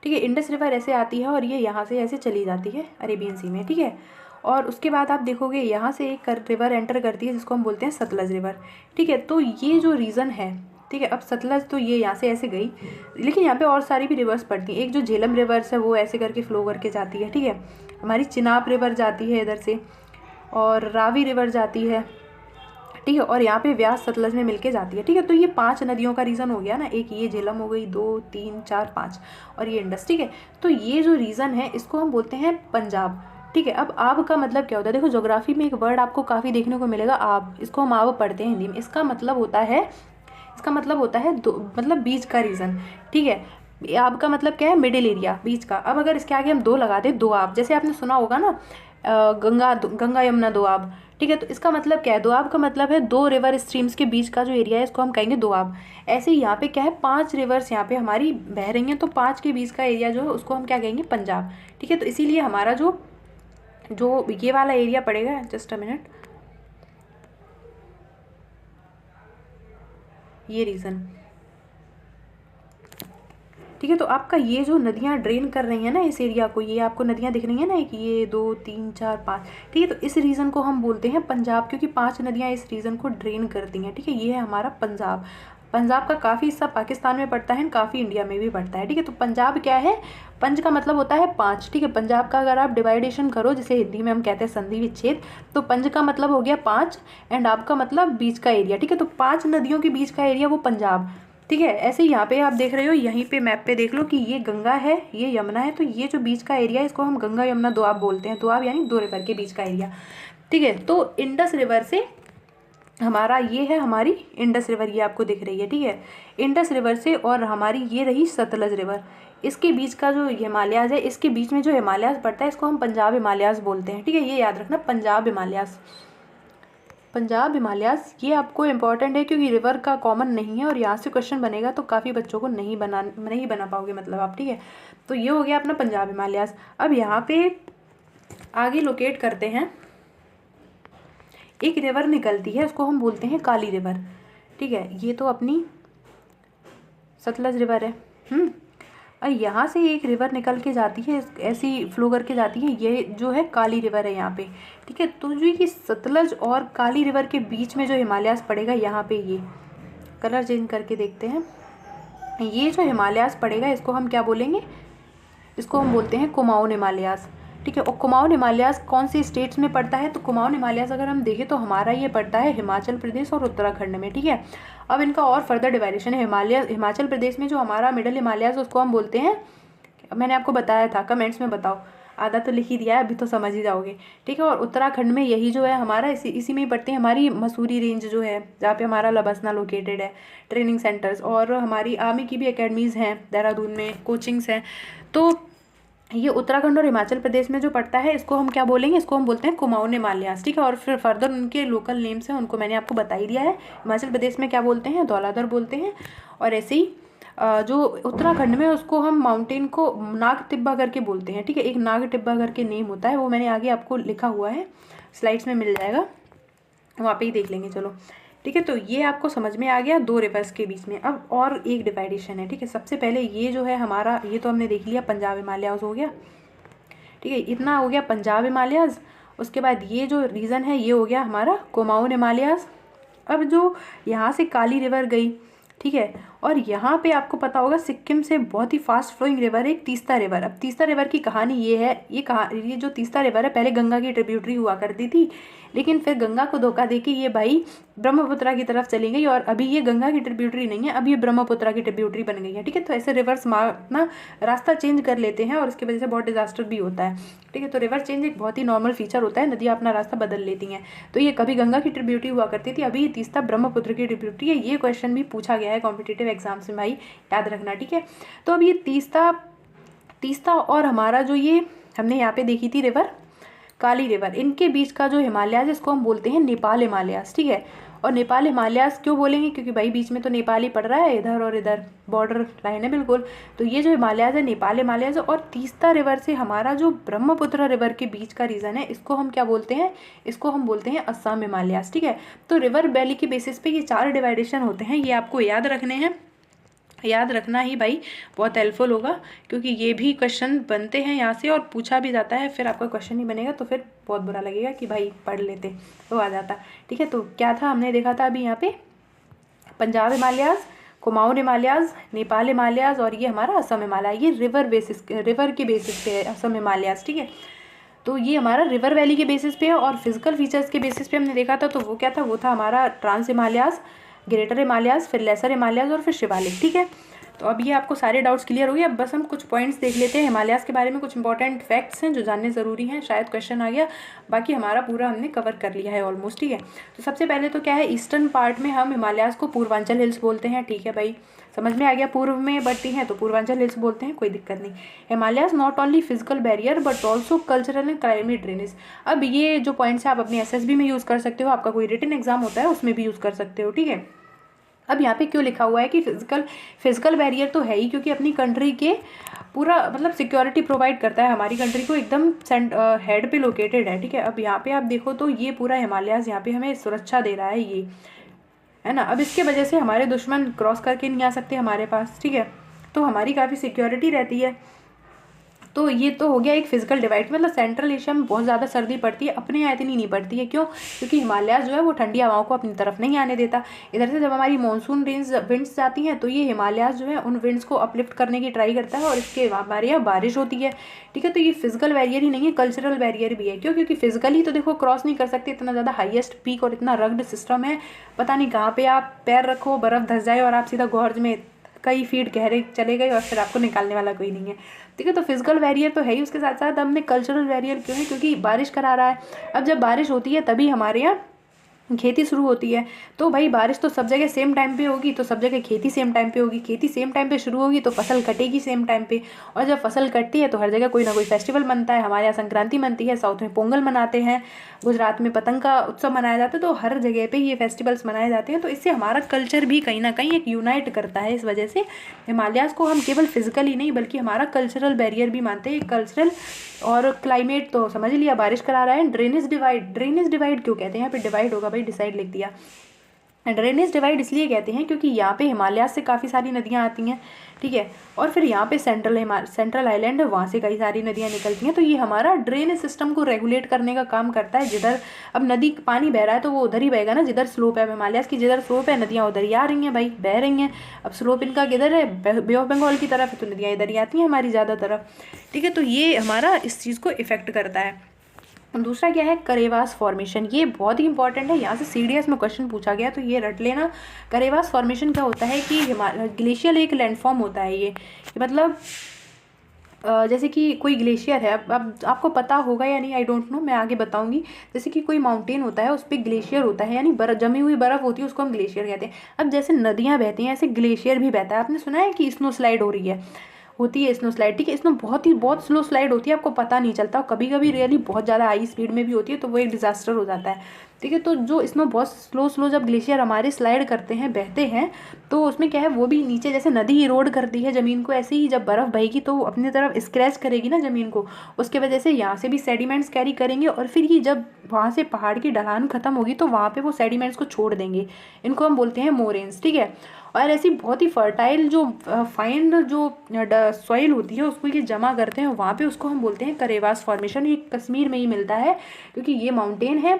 ठीक है। इंडस रिवर ऐसे आती है और ये यहाँ से ऐसे चली जाती है अरेबियन सी में, ठीक है। और उसके बाद आप देखोगे यहाँ से एक रिवर एंटर करती है जिसको हम बोलते हैं सतलज रिवर, ठीक है। तो ये जो रीज़न है, ठीक है, अब सतलज तो ये यहाँ से ऐसे गई, लेकिन यहाँ पे और सारी भी रिवर्स पड़ती हैं। एक जो झेलम रिवर्स है वो ऐसे करके फ्लो करके जाती है, ठीक है। हमारी चिनाब रिवर जाती है इधर से, और रावी रिवर जाती है, ठीक है। और यहाँ पे व्यास सतलज में मिलके जाती है, ठीक है। तो ये 5 नदियों का रीज़न हो गया ना, एक ये झेलम हो गई, 2 3 4 5, और ये इंडस, ठीक है। तो ये जो रीज़न है इसको हम बोलते हैं पंजाब, ठीक है। अब आब का मतलब क्या होता है, देखो ज्योग्राफी में एक वर्ड आपको काफ़ी देखने को मिलेगा, आब, इसको हम आब पढ़ते हैं हिंदी में। इसका मतलब होता है मतलब बीच का रीज़न, ठीक है। आब का मतलब क्या है, मिडिल एरिया, बीच का। अब अगर इसके आगे हम 2 लगा दें, दोआब, जैसे आपने सुना होगा ना गंगा यमुना दोआब, ठीक है। तो इसका मतलब क्या है, दोआब का मतलब है 2 रिवर स्ट्रीम्स के बीच का जो एरिया है इसको हम कहेंगे दोआब। ऐसे ही यहाँ पे क्या है, 5 रिवर्स यहाँ पे हमारी बह रही हैं, तो 5 के बीच का एरिया जो है उसको हम क्या कहेंगे, पंजाब, ठीक है। तो इसीलिए हमारा जो ये वाला एरिया पड़ेगा, जस्ट अ मिनट, ये रीज़न, ठीक है। तो आपका ये जो नदियाँ ड्रेन कर रही हैं ना इस एरिया को, ये आपको नदियाँ दिख रही हैं ना, एक ये 2 3 4 5, ठीक है। तो इस रीजन को हम बोलते हैं पंजाब, क्योंकि 5 नदियाँ इस रीजन को ड्रेन करती हैं, ठीक है। ये है हमारा पंजाब। पंजाब का काफ़ी हिस्सा पाकिस्तान में पड़ता है, काफ़ी इंडिया में भी पड़ता है, ठीक है। तो पंजाब क्या है, पंज का मतलब होता है 5, ठीक है। पंजाब का अगर आप डिवाइडेशन करो, जिसे हिंदी में हम कहते हैं संधि विच्छेद, तो पंज का मतलब हो गया 5 एंड आप का मतलब बीच का एरिया, ठीक है। तो 5 नदियों के बीच का एरिया वो पंजाब, ठीक है। ऐसे ही यहाँ पे आप देख रहे हो, यहीं पे मैप पे देख लो कि ये गंगा है, ये यमुना है, तो ये जो बीच का एरिया है इसको हम गंगा यमुना दोआब बोलते हैं। दोआब यानी 2 रिवर के बीच का एरिया, ठीक है। तो इंडस रिवर से हमारा ये है, हमारी इंडस रिवर ये आपको दिख रही है, ठीक है। इंडस रिवर से और हमारी ये रही सतलज रिवर, इसके बीच का जो हिमालयाज़ है, इसके बीच में जो हिमालयाज़ पड़ता है इसको हम पंजाब हिमालयाज़ बोलते हैं, ठीक है। ये याद रखना, पंजाब हिमालयाज़, पंजाब हिमालयाज़ ये आपको इम्पॉर्टेंट है क्योंकि रिवर का कॉमन नहीं है और यहाँ से क्वेश्चन बनेगा तो काफ़ी बच्चों को नहीं बना पाओगे मतलब आप, ठीक है। तो ये हो गया अपना पंजाब हिमालयाज़। अब यहाँ पे आगे लोकेट करते हैं, एक रिवर निकलती है उसको हम बोलते हैं काली रिवर, ठीक है। ये तो अपनी सतलज रिवर है। और यहाँ से एक रिवर निकल के जाती है, ऐसी फ्लो करके जाती है, ये जो है काली रिवर है यहाँ पे, ठीक है। तो जो ये सतलज और काली रिवर के बीच में जो हिमालयाज़ पड़ेगा, यहाँ पे ये कलर चेंज करके देखते हैं, ये जो हिमालयाज़ पड़ेगा इसको हम क्या बोलेंगे, इसको हम बोलते हैं कुमाऊन हिमालयाज़, ठीक है। और कुमाऊन हिमालयाज़ कौन सी स्टेट्स में पड़ता है, तो कुमाऊन हिमालयाज़ अगर हम देखें तो हमारा ये पड़ता है हिमाचल प्रदेश और उत्तराखंड में, ठीक है। अब इनका और फर्दर डिवाइडेशन है, हिमाचल प्रदेश में जो हमारा मिडल हिमालयाज़ उसको हम बोलते हैं, मैंने आपको बताया था, कमेंट्स में बताओ, आधा तो लिख ही दिया है, अभी तो समझ ही जाओगे, ठीक है। और उत्तराखंड में यही जो है हमारा इसी में ही पड़ते हैं, हमारी मसूरी रेंज जो है जहाँ पे हमारा लबसना लोकेटेड है, ट्रेनिंग सेंटर्स, और हमारी आर्मी की भी एकेडमीज़ हैं देहरादून में, कोचिंग्स हैं। तो ये उत्तराखंड और हिमाचल प्रदेश में जो पड़ता है इसको हम क्या बोलेंगे, इसको हम बोलते हैं कुमाऊन हिमालयाज़, ठीक है। और फिर फर्दर उनके लोकल नेम्स हैं, उनको मैंने आपको बता ही दिया है। हिमाचल प्रदेश में क्या बोलते हैं, धौलाधर बोलते हैं, और ऐसे ही जो उत्तराखंड में उसको हम माउंटेन को नाग टिब्बा करके बोलते हैं, ठीक है। एक नाग टिब्बा करके नेम होता है, वो मैंने आगे आपको लिखा हुआ है, स्लाइड्स में मिल जाएगा, वहाँ पे ही देख लेंगे, चलो, ठीक है। तो ये आपको समझ में आ गया 2 रिवर्स के बीच में। अब और एक डिवाइडेशन है, ठीक है। सबसे पहले ये जो है हमारा, ये तो हमने देख लिया पंजाब हिमालयाज़ हो गया, ठीक है, इतना हो गया पंजाब हिमालयाज़। उसके बाद ये जो रीज़न है ये हो गया हमारा कुमाऊन हिमालयाज़। अब जो यहाँ से काली रिवर गई, ठीक है, और यहाँ पे आपको पता होगा सिक्किम से बहुत ही फास्ट फ्लोइंग रिवर है एक तीस्ता रिवर। अब तीस्ता रिवर की कहानी ये है, ये जो तीस्ता रिवर है पहले गंगा की ट्रिब्यूटरी हुआ करती थी, लेकिन फिर गंगा को धोखा देके ये भाई ब्रह्मपुत्रा की तरफ चली गई, और अभी ये गंगा की ट्रिब्यूटरी नहीं है, अब ये ब्रह्मपुत्रा की ट्रिब्यूटरी बन गई है, ठीक है। तो ऐसे रिवर्स ना रास्ता चेंज कर लेते हैं और उसकी वजह से बहुत डिजास्टर भी होता है, ठीक है। तो रिवर चेंज एक बहुत ही नॉर्मल फीचर होता है, नदियाँ अपना रास्ता बदल लेती हैं। तो ये कभी गंगा की ट्रिब्यूटरी हुआ करती थी, अभी ये तीस्ता ब्रह्मपुत्र की ट्रिब्यूटरी है। ये क्वेश्चन भी पूछा गया है कॉम्पिटिटिव एग्जाम्स में भाई, याद रखना, ठीक है। तो अब ये तीस्ता और हमारा जो ये हमने यहाँ पे देखी थी रिवर काली रिवर, इनके बीच का जो हिमालयाज़ इसको हम बोलते हैं नेपाल हिमालयाज़, ठीक है। और नेपाल हिमालयाज़ क्यों बोलेंगे, क्योंकि भाई बीच में तो नेपाल ही पड़ रहा है, इधर और इधर बॉर्डर लाइन है बिल्कुल। तो ये जो हिमालयाज़ है नेपाल हिमालयाज़, और तीस्ता रिवर से हमारा जो ब्रह्मपुत्र रिवर के बीच का रीजन है इसको हम क्या बोलते हैं, इसको हम बोलते हैं असम हिमालयाज़, ठीक है। तो रिवर वैली के बेसिस पे ये 4 डिवाइडेशन होते हैं, ये आपको याद रखने हैं, याद रखना ही भाई बहुत हेल्पफुल होगा, क्योंकि ये भी क्वेश्चन बनते हैं यहाँ से और पूछा भी जाता है, फिर आपका क्वेश्चन नहीं बनेगा तो फिर बहुत बुरा लगेगा कि भाई पढ़ लेते तो आ जाता, ठीक है। तो क्या था, हमने देखा था अभी यहाँ पे Punjab Himalayas, Kumaon Himalayas, Nepal Himalayas, और ये हमारा असम हिमालय, ये रिवर के बेसिस पे है असम हिमालयाज़, ठीक है। तो ये हमारा रिवर वैली के बेसिस पे है, और फिजिकल फीचर्स के बेसिस पे हमने देखा था, तो वो क्या था, वो था हमारा ट्रांस हिमालयाज़, ग्रेटर हिमालयाज़, फिर लेसर हिमालयाज़, और फिर शिवालिक, ठीक है। तो अब ये आपको सारे डाउट्स क्लियर हो गए। अब बस हम कुछ पॉइंट्स देख लेते हैं हिमालयाज़ के बारे में, कुछ इंपॉर्टेंट फैक्ट्स हैं जो जानने ज़रूरी हैं, शायद क्वेश्चन आ गया, बाकी हमारा पूरा हमने कवर कर लिया है ऑलमोस्ट, ठीक है। तो सबसे पहले तो क्या है, ईस्टर्न पार्ट में हम हिमालयाज़ को पूर्वांचल हिल्स बोलते हैं, ठीक है भाई, समझ में आ गया, पूर्व में बढ़ती हैं तो पूर्वांचल हिल्स बोलते हैं, कोई दिक्कत नहीं। Himalayas not only physical barrier but also cultural and climate drainage. अब ये जो पॉइंट्स है आप अपने SSB में यूज़ कर सकते हो, आपका कोई रिटन एग्जाम होता है उसमें भी यूज़ कर सकते हो, ठीक है। अब यहाँ पे क्यों लिखा हुआ है कि फिजिकल बैरियर तो है ही, क्योंकि अपनी कंट्री के पूरा मतलब सिक्योरिटी प्रोवाइड करता है, हमारी कंट्री को एकदम हेड पे लोकेटेड है, ठीक है। अब यहाँ पे आप देखो तो ये पूरा हिमालयाज़ यहाँ पे हमें सुरक्षा दे रहा है, ये है ना। अब इसके वजह से हमारे दुश्मन क्रॉस करके नहीं आ सकते हमारे पास, ठीक है। तो हमारी काफ़ी सिक्योरिटी रहती है। तो ये तो हो गया एक फिजिकल डिवाइड, मतलब सेंट्रल एशिया में बहुत ज़्यादा सर्दी पड़ती है, अपने यहाँ इतनी नहीं पड़ती है। क्यों? क्योंकि हिमालय जो है वो ठंडी हवाओं को अपनी तरफ नहीं आने देता। इधर से जब हमारी मानसून विंड्स जाती हैं तो ये हिमालय जो है उन विंड्स को अपलिफ्ट करने की ट्राई करता है और इसके हमारे यहाँ बारिश होती है। ठीक है, तो ये फिजिकल बैरियर ही नहीं है, कल्चरल बैरियर भी है। क्यों? क्योंकि फिजिकली तो देखो क्रॉस नहीं कर सकते, इतना ज़्यादा हाईएस्ट पीक और इतना रग्ड सिस्टम है, पता नहीं कहाँ पे आप पैर रखो बर्फ़ धस जाए और आप सीधा गॉर्ज में कई फीट गहरे चले गए और फिर आपको निकालने वाला कोई नहीं है। ठीक है, तो फिजिकल बैरियर तो है ही, उसके साथ साथ हमने कल्चरल बैरियर क्यों है? क्योंकि बारिश करा रहा है। अब जब बारिश होती है तभी हमारे यहाँ खेती शुरू होती है। तो भाई बारिश तो सब जगह सेम टाइम पे होगी, तो सब जगह खेती सेम टाइम पे होगी, खेती सेम टाइम पे शुरू होगी तो फसल कटेगी सेम टाइम पे, और जब फसल कटती है तो हर जगह कोई ना कोई फेस्टिवल बनता है। हमारे यहाँ संक्रांति बनती है, साउथ में पोंगल मनाते हैं, गुजरात में पतंग का उत्सव मनाया जाता है। तो हर जगह पे ये फेस्टिवल्स मनाए जाते हैं, तो इससे हमारा कल्चर भी कहीं ना कहीं एक यूनाइट करता है। इस वजह से हिमालयाज़ को हम केवल फिजिकली नहीं बल्कि हमारा कल्चरल बैरियर भी मानते हैं। कल्चरल और क्लाइमेट तो समझ लिया, बारिश करा रहा है। ड्रेनेज डिवाइड क्यों कहते हैं? यहाँ पे डिवाइड होगा भाई, डिसाइड लिख दिया। ड्रेनेज डिवाइड इसलिए कहते हैं क्योंकि यहाँ पे हिमालय से काफ़ी सारी नदियाँ आती हैं। ठीक है, और फिर यहाँ पे सेंट्रल आइलैंड है, वहाँ से कई सारी नदियाँ निकलती हैं। तो ये हमारा ड्रेनेज सिस्टम को रेगुलेट करने का काम करता है। जिधर अब नदी पानी बह रहा है तो वो उधर ही बहेगा ना जिधर स्लोप है। हिमालय की जिधर स्लोप है नदियाँ उधर ही आ रही हैं भाई, बह रही हैं। अब स्लोप इनका किधर है? बे ऑफ बंगाल की तरफ है, तो नदियाँ इधर ही आती हैं हमारी ज़्यादा तरफ। ठीक है, तो ये हमारा इस चीज़ को इफेक्ट करता है। दूसरा क्या है? करेवास फॉर्मेशन। ये बहुत ही इंपॉर्टेंट है, यहाँ से सीडीएस में क्वेश्चन पूछा गया तो ये रट लेना। करेवास फॉर्मेशन क्या होता है कि ग्लेशियल एक लैंडफॉर्म होता है ये, मतलब जैसे कि कोई ग्लेशियर है, अब आपको पता होगा या नहीं आई डोंट नो, मैं आगे बताऊंगी। जैसे कि कोई माउंटेन होता है उस पर ग्लेशियर होता है, यानी जमी हुई बर्फ़ होती है, उसको हम ग्लेशियर कहते हैं। अब जैसे नदियाँ बहती हैं ऐसे ग्लेशियर भी बहता है। आपने सुना है कि स्नो स्लाइड हो रही है, होती है स्नो स्लाइड। ठीक है, इसमें बहुत स्लो स्लाइड होती है, आपको पता नहीं चलता, और कभी कभी रियली बहुत ज़्यादा हाई स्पीड में भी होती है, तो वो एक डिजास्टर हो जाता है। ठीक है, तो जो इसमें बहुत स्लो जब ग्लेशियर हमारे स्लाइड करते हैं, बहते हैं, तो उसमें क्या है, वो भी नीचे जैसे नदी इरोड करती है ज़मीन को, ऐसे ही जब बर्फ़ बहेगी तो वो अपनी तरफ स्क्रैच करेगी ना ज़मीन को, उसके वजह से यहाँ से भी सेडिमेंट्स कैरी करेंगे, और फिर ही जब वहाँ से पहाड़ की ढलान खत्म होगी तो वहाँ पे वो सेडिमेंट्स को छोड़ देंगे। इनको हम बोलते हैं मोरेन्स। ठीक है, और ऐसी बहुत ही फर्टाइल जो फाइन जो सॉइल होती है उसको ये जमा करते हैं वहाँ पे, उसको हम बोलते हैं करेवास फॉर्मेशन। ये कश्मीर में ही मिलता है क्योंकि ये माउंटेन है,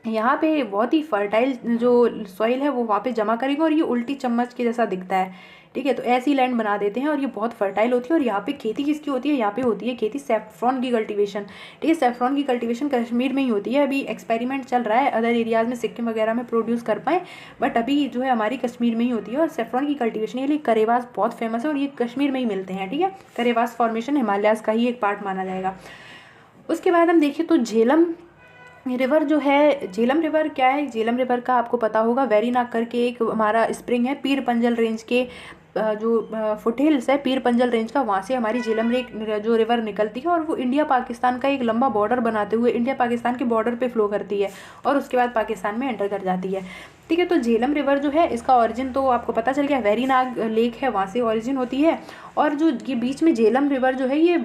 यहाँ पे बहुत ही फर्टाइल जो सॉइल है वो वहाँ पे जमा करेगा, और ये उल्टी चम्मच के जैसा दिखता है। ठीक है, तो ऐसी लैंड बना देते हैं और ये बहुत फर्टाइल होती है। और यहाँ पे खेती किसकी होती है? यहाँ पे होती है खेती सेफ्रॉन की कल्टीवेशन। ठीक है, सेफ्रॉन की कल्टीवेशन कश्मीर में ही होती है। अभी एक्सपेरिमेंट चल रहा है अदर एरियाज़ में सिक्किम वगैरह में प्रोड्यूस कर पाएँ, बट अभी जो है हमारी कश्मीर में ही होती है। और सेफ्रॉन की कल्टीवेशन के लिए करेवास बहुत फेमस है और ये कश्मीर में ही मिलते हैं। ठीक है, करेवास फॉर्मेशन हिमालयाज़ का ही एक पार्ट माना जाएगा। उसके बाद हम देखें तो झेलम रिवर जो है, झेलम रिवर क्या है? झेलम रिवर का आपको पता होगा, वेरीनाग करके एक हमारा स्प्रिंग है पीर पंजल रेंज के जो फुट हिल्स है पीर पंजल रेंज का, वहाँ से हमारी झेलम जो रिवर निकलती है और वो इंडिया पाकिस्तान का एक लंबा बॉर्डर बनाते हुए इंडिया पाकिस्तान के बॉर्डर पे फ्लो करती है और उसके बाद पाकिस्तान में एंटर कर जाती है। ठीक है, तो झेलम रिवर जो है इसका ओरिजिन तो आपको पता चल गया, वेरीनाग लेक है वहाँ से ओरिजिन होती है। और जो ये बीच में झेलम रिवर जो है ये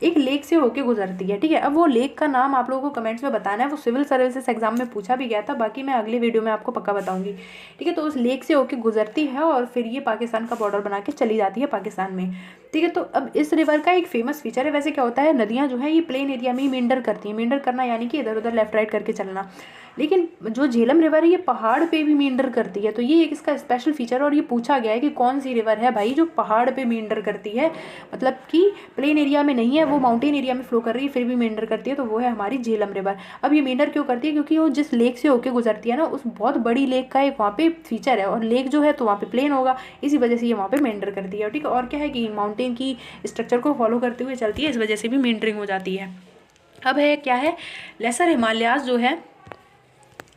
एक लेक से होके गुजरती है। ठीक है, अब वो लेक का नाम आप लोगों को कमेंट्स में बताना है, वो सिविल सर्विसेज एग्जाम में पूछा भी गया था, बाकी मैं अगले वीडियो में आपको पक्का बताऊंगी। ठीक है, तो उस लेक से होके गुजरती है और फिर ये पाकिस्तान का बॉर्डर बना के चली जाती है पाकिस्तान में। ठीक है, तो अब इस रिवर का एक फेमस फीचर है, वैसे क्या होता है, नदियाँ जो है ये प्लेन एरिया में ही मींडर करती हैं। मींडर करना यानी कि इधर उधर लेफ्ट राइट करके चलना, लेकिन जो झेलम रिवर है ये पहाड़ पे भी मींडर करती है। तो ये एक इसका स्पेशल फीचर है और ये पूछा गया है कि कौन सी रिवर है भाई जो पहाड़ पे मींडर करती है, मतलब कि प्लेन एरिया में नहीं है, वो माउंटेन एरिया में फ्लो कर रही है फिर भी मींडर करती है, तो वो है हमारी झेलम रिवर। अब ये मींडर क्यों करती है? क्योंकि वो जिस लेक से होके गुजरती है ना, उस बहुत बड़ी लेक का एक वहाँ पे फीचर है, और लेक जो है तो वहाँ पे प्लेन होगा, इसी वजह से ये वहाँ पे मींडर करती है। ठीक है, और क्या है कि माउंटेन की स्ट्रक्चर को फॉलो करते हुए चलती है, इस वजह से भी मींडरिंग हो जाती है। अब है क्या है, लेसर हिमालयाज जो है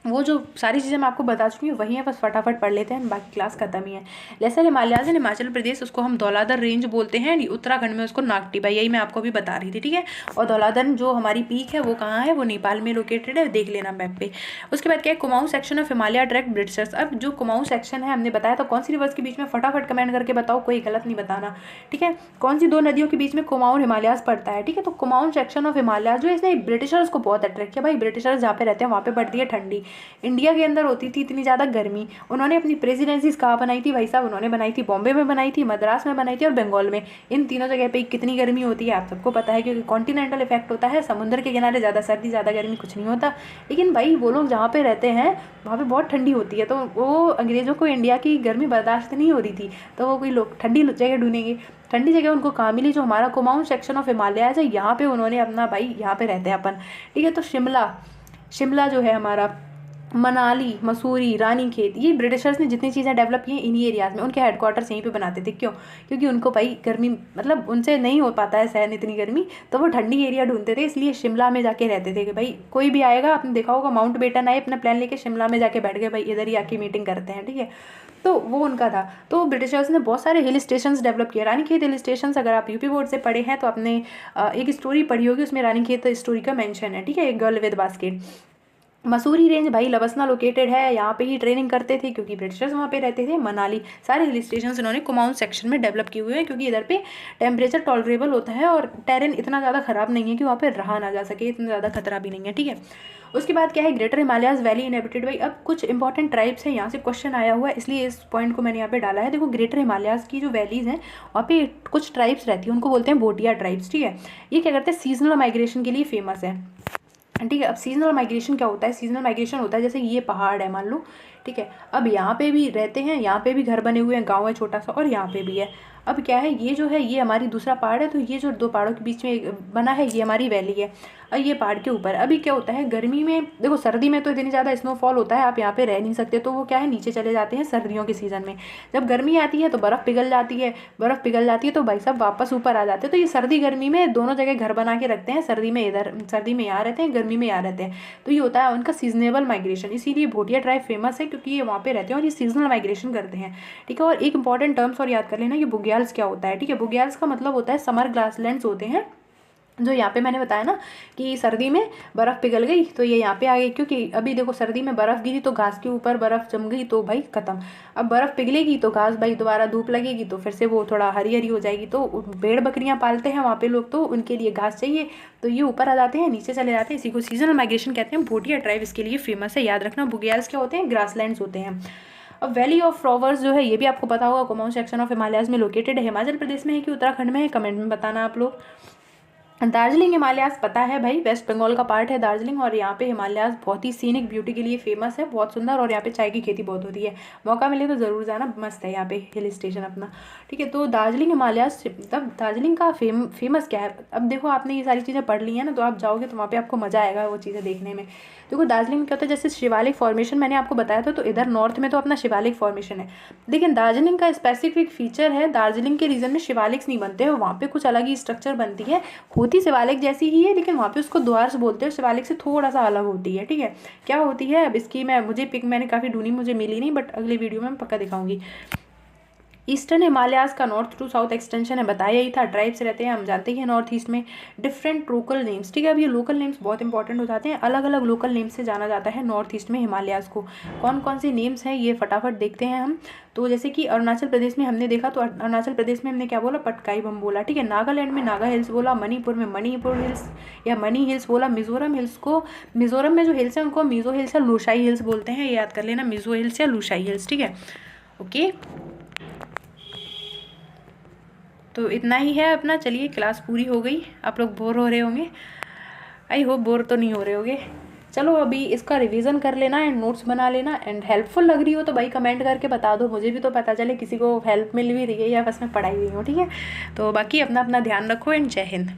वो जो सारी चीज़ें मैं आपको बता चुकी हूँ वही है, बस फटाफट पढ़ लेते हैं, बाकी क्लास खत्म ही है। लेसर हिमालयाज हिमाचल प्रदेश, उसको हम धौलाधर रेंज बोलते हैं, उत्तराखंड में उसको नागटिबा, यही मैं आपको भी बता रही थी। ठीक है, और धौलाधर जो हमारी पीक है वो कहाँ है? वो नेपाल में लोकेटेड है, देख लेना मैप पे। उसके बाद क्या है, Kumaon section of Himalaya attract Britishers. अब जो कुमाऊं सेक्शन है हमने बताया, तो कौन सी रिवर्स के बीच में, फटाफट कमेंट करके बताओ, कोई गलत नहीं बताना। ठीक है, कौन सी दो नदियों के बीच में कुमाऊं हिमालयाज पड़ता है? ठीक है, तो कुमाऊं सेक्शन ऑफ हिमालय जो है इसने ब्रिटिशर्स को बहुत अट्रैक्ट किया भाई, ब्रिटिशर्स जहाँ पे रहते हैं वहाँ पे पड़ती है ठंडी, इंडिया के अंदर होती थी इतनी ज़्यादा गर्मी, उन्होंने अपनी प्रेसिडेंसीज कहाँ बनाई थी भाई साहब, उन्होंने बनाई थी बॉम्बे में बनाई थी, मद्रास में बनाई थी और बंगाल में। इन तीनों जगह पे कितनी गर्मी होती है आप सबको पता है, क्योंकि कॉन्टिनेंटल इफेक्ट होता है, समुद्र के किनारे ज़्यादा सर्दी ज़्यादा गर्मी कुछ नहीं होता। लेकिन भाई वो लोग जहाँ पे रहते हैं वहाँ पे बहुत ठंडी होती है, तो वो अंग्रेज़ों को इंडिया की गर्मी बर्दाश्त नहीं हो रही थी, तो वो कोई लोग ठंडी जगह ढूंढेंगे। ठंडी जगह उनको कहाँ मिली, जो हमारा कुमाऊं सेक्शन ऑफ हिमालयाज है, यहाँ पे उन्होंने अपना भाई यहाँ पे रहते हैं अपन, ठीक है। तो शिमला जो है हमारा, मनाली, मसूरी, रानीखेत, ये ब्रिटिशर्स ने जितनी चीज़ें डेवलप की हैं इन्हीं एरियाज़ में, उनके हेडक्वार्टर्स यहीं पे बनाते थे। क्यों? क्योंकि उनको भाई गर्मी मतलब उनसे नहीं हो पाता है सहन इतनी गर्मी, तो वो ठंडी एरिया ढूंढते थे, इसलिए शिमला में जाके रहते थे कि भाई कोई भी आएगा, आपने देखा होगा माउंट बेटन आए अपना प्लान लेके शिमला में जाके बैठ गए, भाई इधर ही आके मीटिंग करते हैं, ठीक है। तो वो उनका था। तो ब्रिटिशर्स ने बहुत सारे हिल स्टेशंस डेवलप किए। रानीखेत हिल स्टेशंस अगर आप यूपी बोर्ड से पढ़े हैं तो आपने एक स्टोरी पढ़ी होगी, उसमें रानीखेत स्टोरी का मेंशन है, ठीक है, एक girl with basket. Mussoorie range भाई लबसना लोकेटेड है, यहाँ पे ही ट्रेनिंग करते थे क्योंकि ब्रिटिशर्स वहाँ पे रहते थे। मनाली, सारे हिल स्टेशन उन्होंने कुमाऊं सेक्शन में डेवलप किए हुए हैं, क्योंकि इधर पे टेम्परेचर टॉलरेबल होता है और टेरेन इतना ज़्यादा ख़राब नहीं है कि वहाँ पे रहा ना जा सके, इतना ज़्यादा खतरा भी नहीं है, ठीक है। उसके बाद क्या है, ग्रेटर हिमालयाज वैली इनहेबिटेड। भाई अब कुछ इंपॉर्टेंट ट्राइब्स हैं, यहाँ से क्वेश्चन आया हुआ है इसलिए इस पॉइंट को मैंने यहाँ पे डाला है। देखो ग्रेटर हिमालयाज की जो वैलीज हैं वहाँ पे कुछ ट्राइब्स रहती है, उनको बोलते हैं भोटिया ट्राइब्स, ठीक है। ये क्या करते हैं, सीजनल माइग्रेशन के लिए फेमस है, ठीक है। अब सीजनल माइग्रेशन क्या होता है, सीजनल माइग्रेशन होता है जैसे ये पहाड़ है मान लो, ठीक है। अब यहाँ पे भी रहते हैं, यहाँ पे भी घर बने हुए हैं, गांव है छोटा सा, और यहाँ पे भी है। अब क्या है, ये जो है ये हमारी दूसरा पहाड़ है, तो ये जो दो पहाड़ों के बीच में बना है ये हमारी वैली है, और ये पहाड़ के ऊपर। अभी क्या होता है गर्मी में, देखो सर्दी में तो इतनी ज़्यादा स्नोफॉल होता है, आप यहाँ पे रह नहीं सकते, तो वो क्या है नीचे चले जाते हैं सर्दियों के सीज़न में। जब गर्मी आती है तो बर्फ़ पिघल जाती है, तो भाई साहब वापस ऊपर आ जाते हैं। तो ये सर्दी गर्मी में दोनों जगह घर बना के रखते हैं, सर्दी में इधर, सर्दी में यहाँ रहते हैं, गर्मी में यहाँ रहते हैं। तो ये होता है उनका सीजनेबल माइग्रेशन, इसीलिए भोटिया ट्राइब फेमस है क्योंकि ये वहाँ पे रहते हैं और ये सीजनल माइग्रेशन करते हैं, ठीक है। और एक इंपॉर्टेंट टर्म्स और याद कर लेना, ये बुग्याल्स क्या होता है, ठीक है। बुग्याल्स का मतलब होता है समर ग्रासलैंड्स होते हैं, जो यहाँ पे मैंने बताया ना कि सर्दी में बर्फ़ पिघल गई तो ये यहाँ पे आ गई, क्योंकि अभी देखो सर्दी में बर्फ़ गिरी तो घास के ऊपर बर्फ़ जम गई तो भाई ख़त्म। अब बर्फ़ पिघलेगी तो घास भाई दोबारा धूप लगेगी तो फिर से वो थोड़ा हरी हरी हो जाएगी। तो भेड़ बकरियाँ पालते हैं वहाँ पे लोग, तो उनके लिए घास चाहिए, तो ये ऊपर आ जाते हैं, नीचे चले जाते हैं, इसी को सीजनल माइग्रेशन कहते हैं। भोटिया ट्राइब इसके लिए फेमस है, याद रखना। बुग्याल्स क्या होते हैं, ग्रासलैंड्स होते हैं। अब वैली ऑफ फ्लावर्स जो है ये भी आपको पता होगा, कुमाऊं सेक्शन ऑफ हिमालयाज में लोकेटेड है। हिमाचल प्रदेश में है कि उत्तराखंड में है, कमेंट में बताना आप लोग। दार्जिलिंग हिमालयाज पता है भाई, वेस्ट बंगाल का पार्ट है दार्जिलिंग, और यहाँ पे हिमालयाज बहुत ही सीनिक ब्यूटी के लिए फेमस है, बहुत सुंदर, और यहाँ पे चाय की खेती बहुत होती है। मौका मिले तो ज़रूर जाना, मस्त है यहाँ पे हिल स्टेशन अपना, ठीक है। तो दार्जिलिंग हिमालयाज, तब दार्जिलिंग का फेमस क्या है। अब देखो आपने ये सारी चीज़ें पढ़ ली हैं ना, तो आप जाओगे तो वहाँ पर आपको मज़ा आएगा वो चीज़ें देखने में। देखो दार्जिलिंग में क्या होता है, जैसे शिवालिक फॉर्मेशन मैंने आपको बताया था, तो इधर नॉर्थ में तो अपना शिवालिक फॉर्मेशन है, लेकिन दार्जिलिंग का स्पेसिफिक फीचर है, दार्जिलिंग के रीजन में शिवालिक्स नहीं बनते हैं, वहाँ पे कुछ अलग ही स्ट्रक्चर बनती है, होती शिवालिक जैसी ही है, लेकिन वहाँ पे उसको द्वार्स बोलते हैं, शिवालिक से थोड़ा सा अलग होती है, ठीक है। क्या होती है अब इसकी मुझे पिक मैंने काफ़ी ढूंढी, मुझे मिली नहीं, बट अगले वीडियो में मैं पक्का दिखाऊंगी। ईस्टर्न हिमालयाज का नॉर्थ टू साउथ एक्सटेंशन है, बताया ही था। ट्राइब्स रहते हैं, हम जानते ही हैं नॉर्थ ईस्ट में। डिफरेंट लोकल नेम्स, ठीक है। अब ये लोकल नेम्स बहुत इंपॉर्टेंट हो जाते हैं, अलग अलग लोकल नेम्स से जाना जाता है नॉर्थ ईस्ट में हिमालयाज को। कौन कौन से नेम्स हैं ये फटाफट देखते हैं हम। तो जैसे कि अरुणाचल प्रदेश में हमने देखा, तो अरुणाचल प्रदेश में हमने क्या बोला, पटकाई बम बोला, ठीक है। नागालैंड में नागा हिल्स बोला, मणिपुर में मणिपुर हिल्स या मनी हिल्स बोला। मिजोरम हिल्स को, मिजोरम में जो हिल्स हैं उनको मिजो हिल्स या लूशाई हिल्स बोलते हैं, ये याद कर लेना, मिजो हिल्स या लूशाई हिल्स, ठीक है। ओके, तो इतना ही है अपना। चलिए क्लास पूरी हो गई, आप लोग बोर हो रहे होंगे, आई होप बोर तो नहीं हो रहे होंगे। चलो अभी इसका रिवीजन कर लेना एंड नोट्स बना लेना, एंड हेल्पफुल लग रही हो तो भाई कमेंट करके बता दो, मुझे भी तो पता चले किसी को हेल्प मिल भी रही है या बस मैं पढ़ाई हुई हूँ, ठीक है। तो बाकी अपना अपना ध्यान रखो एंड जय हिंद।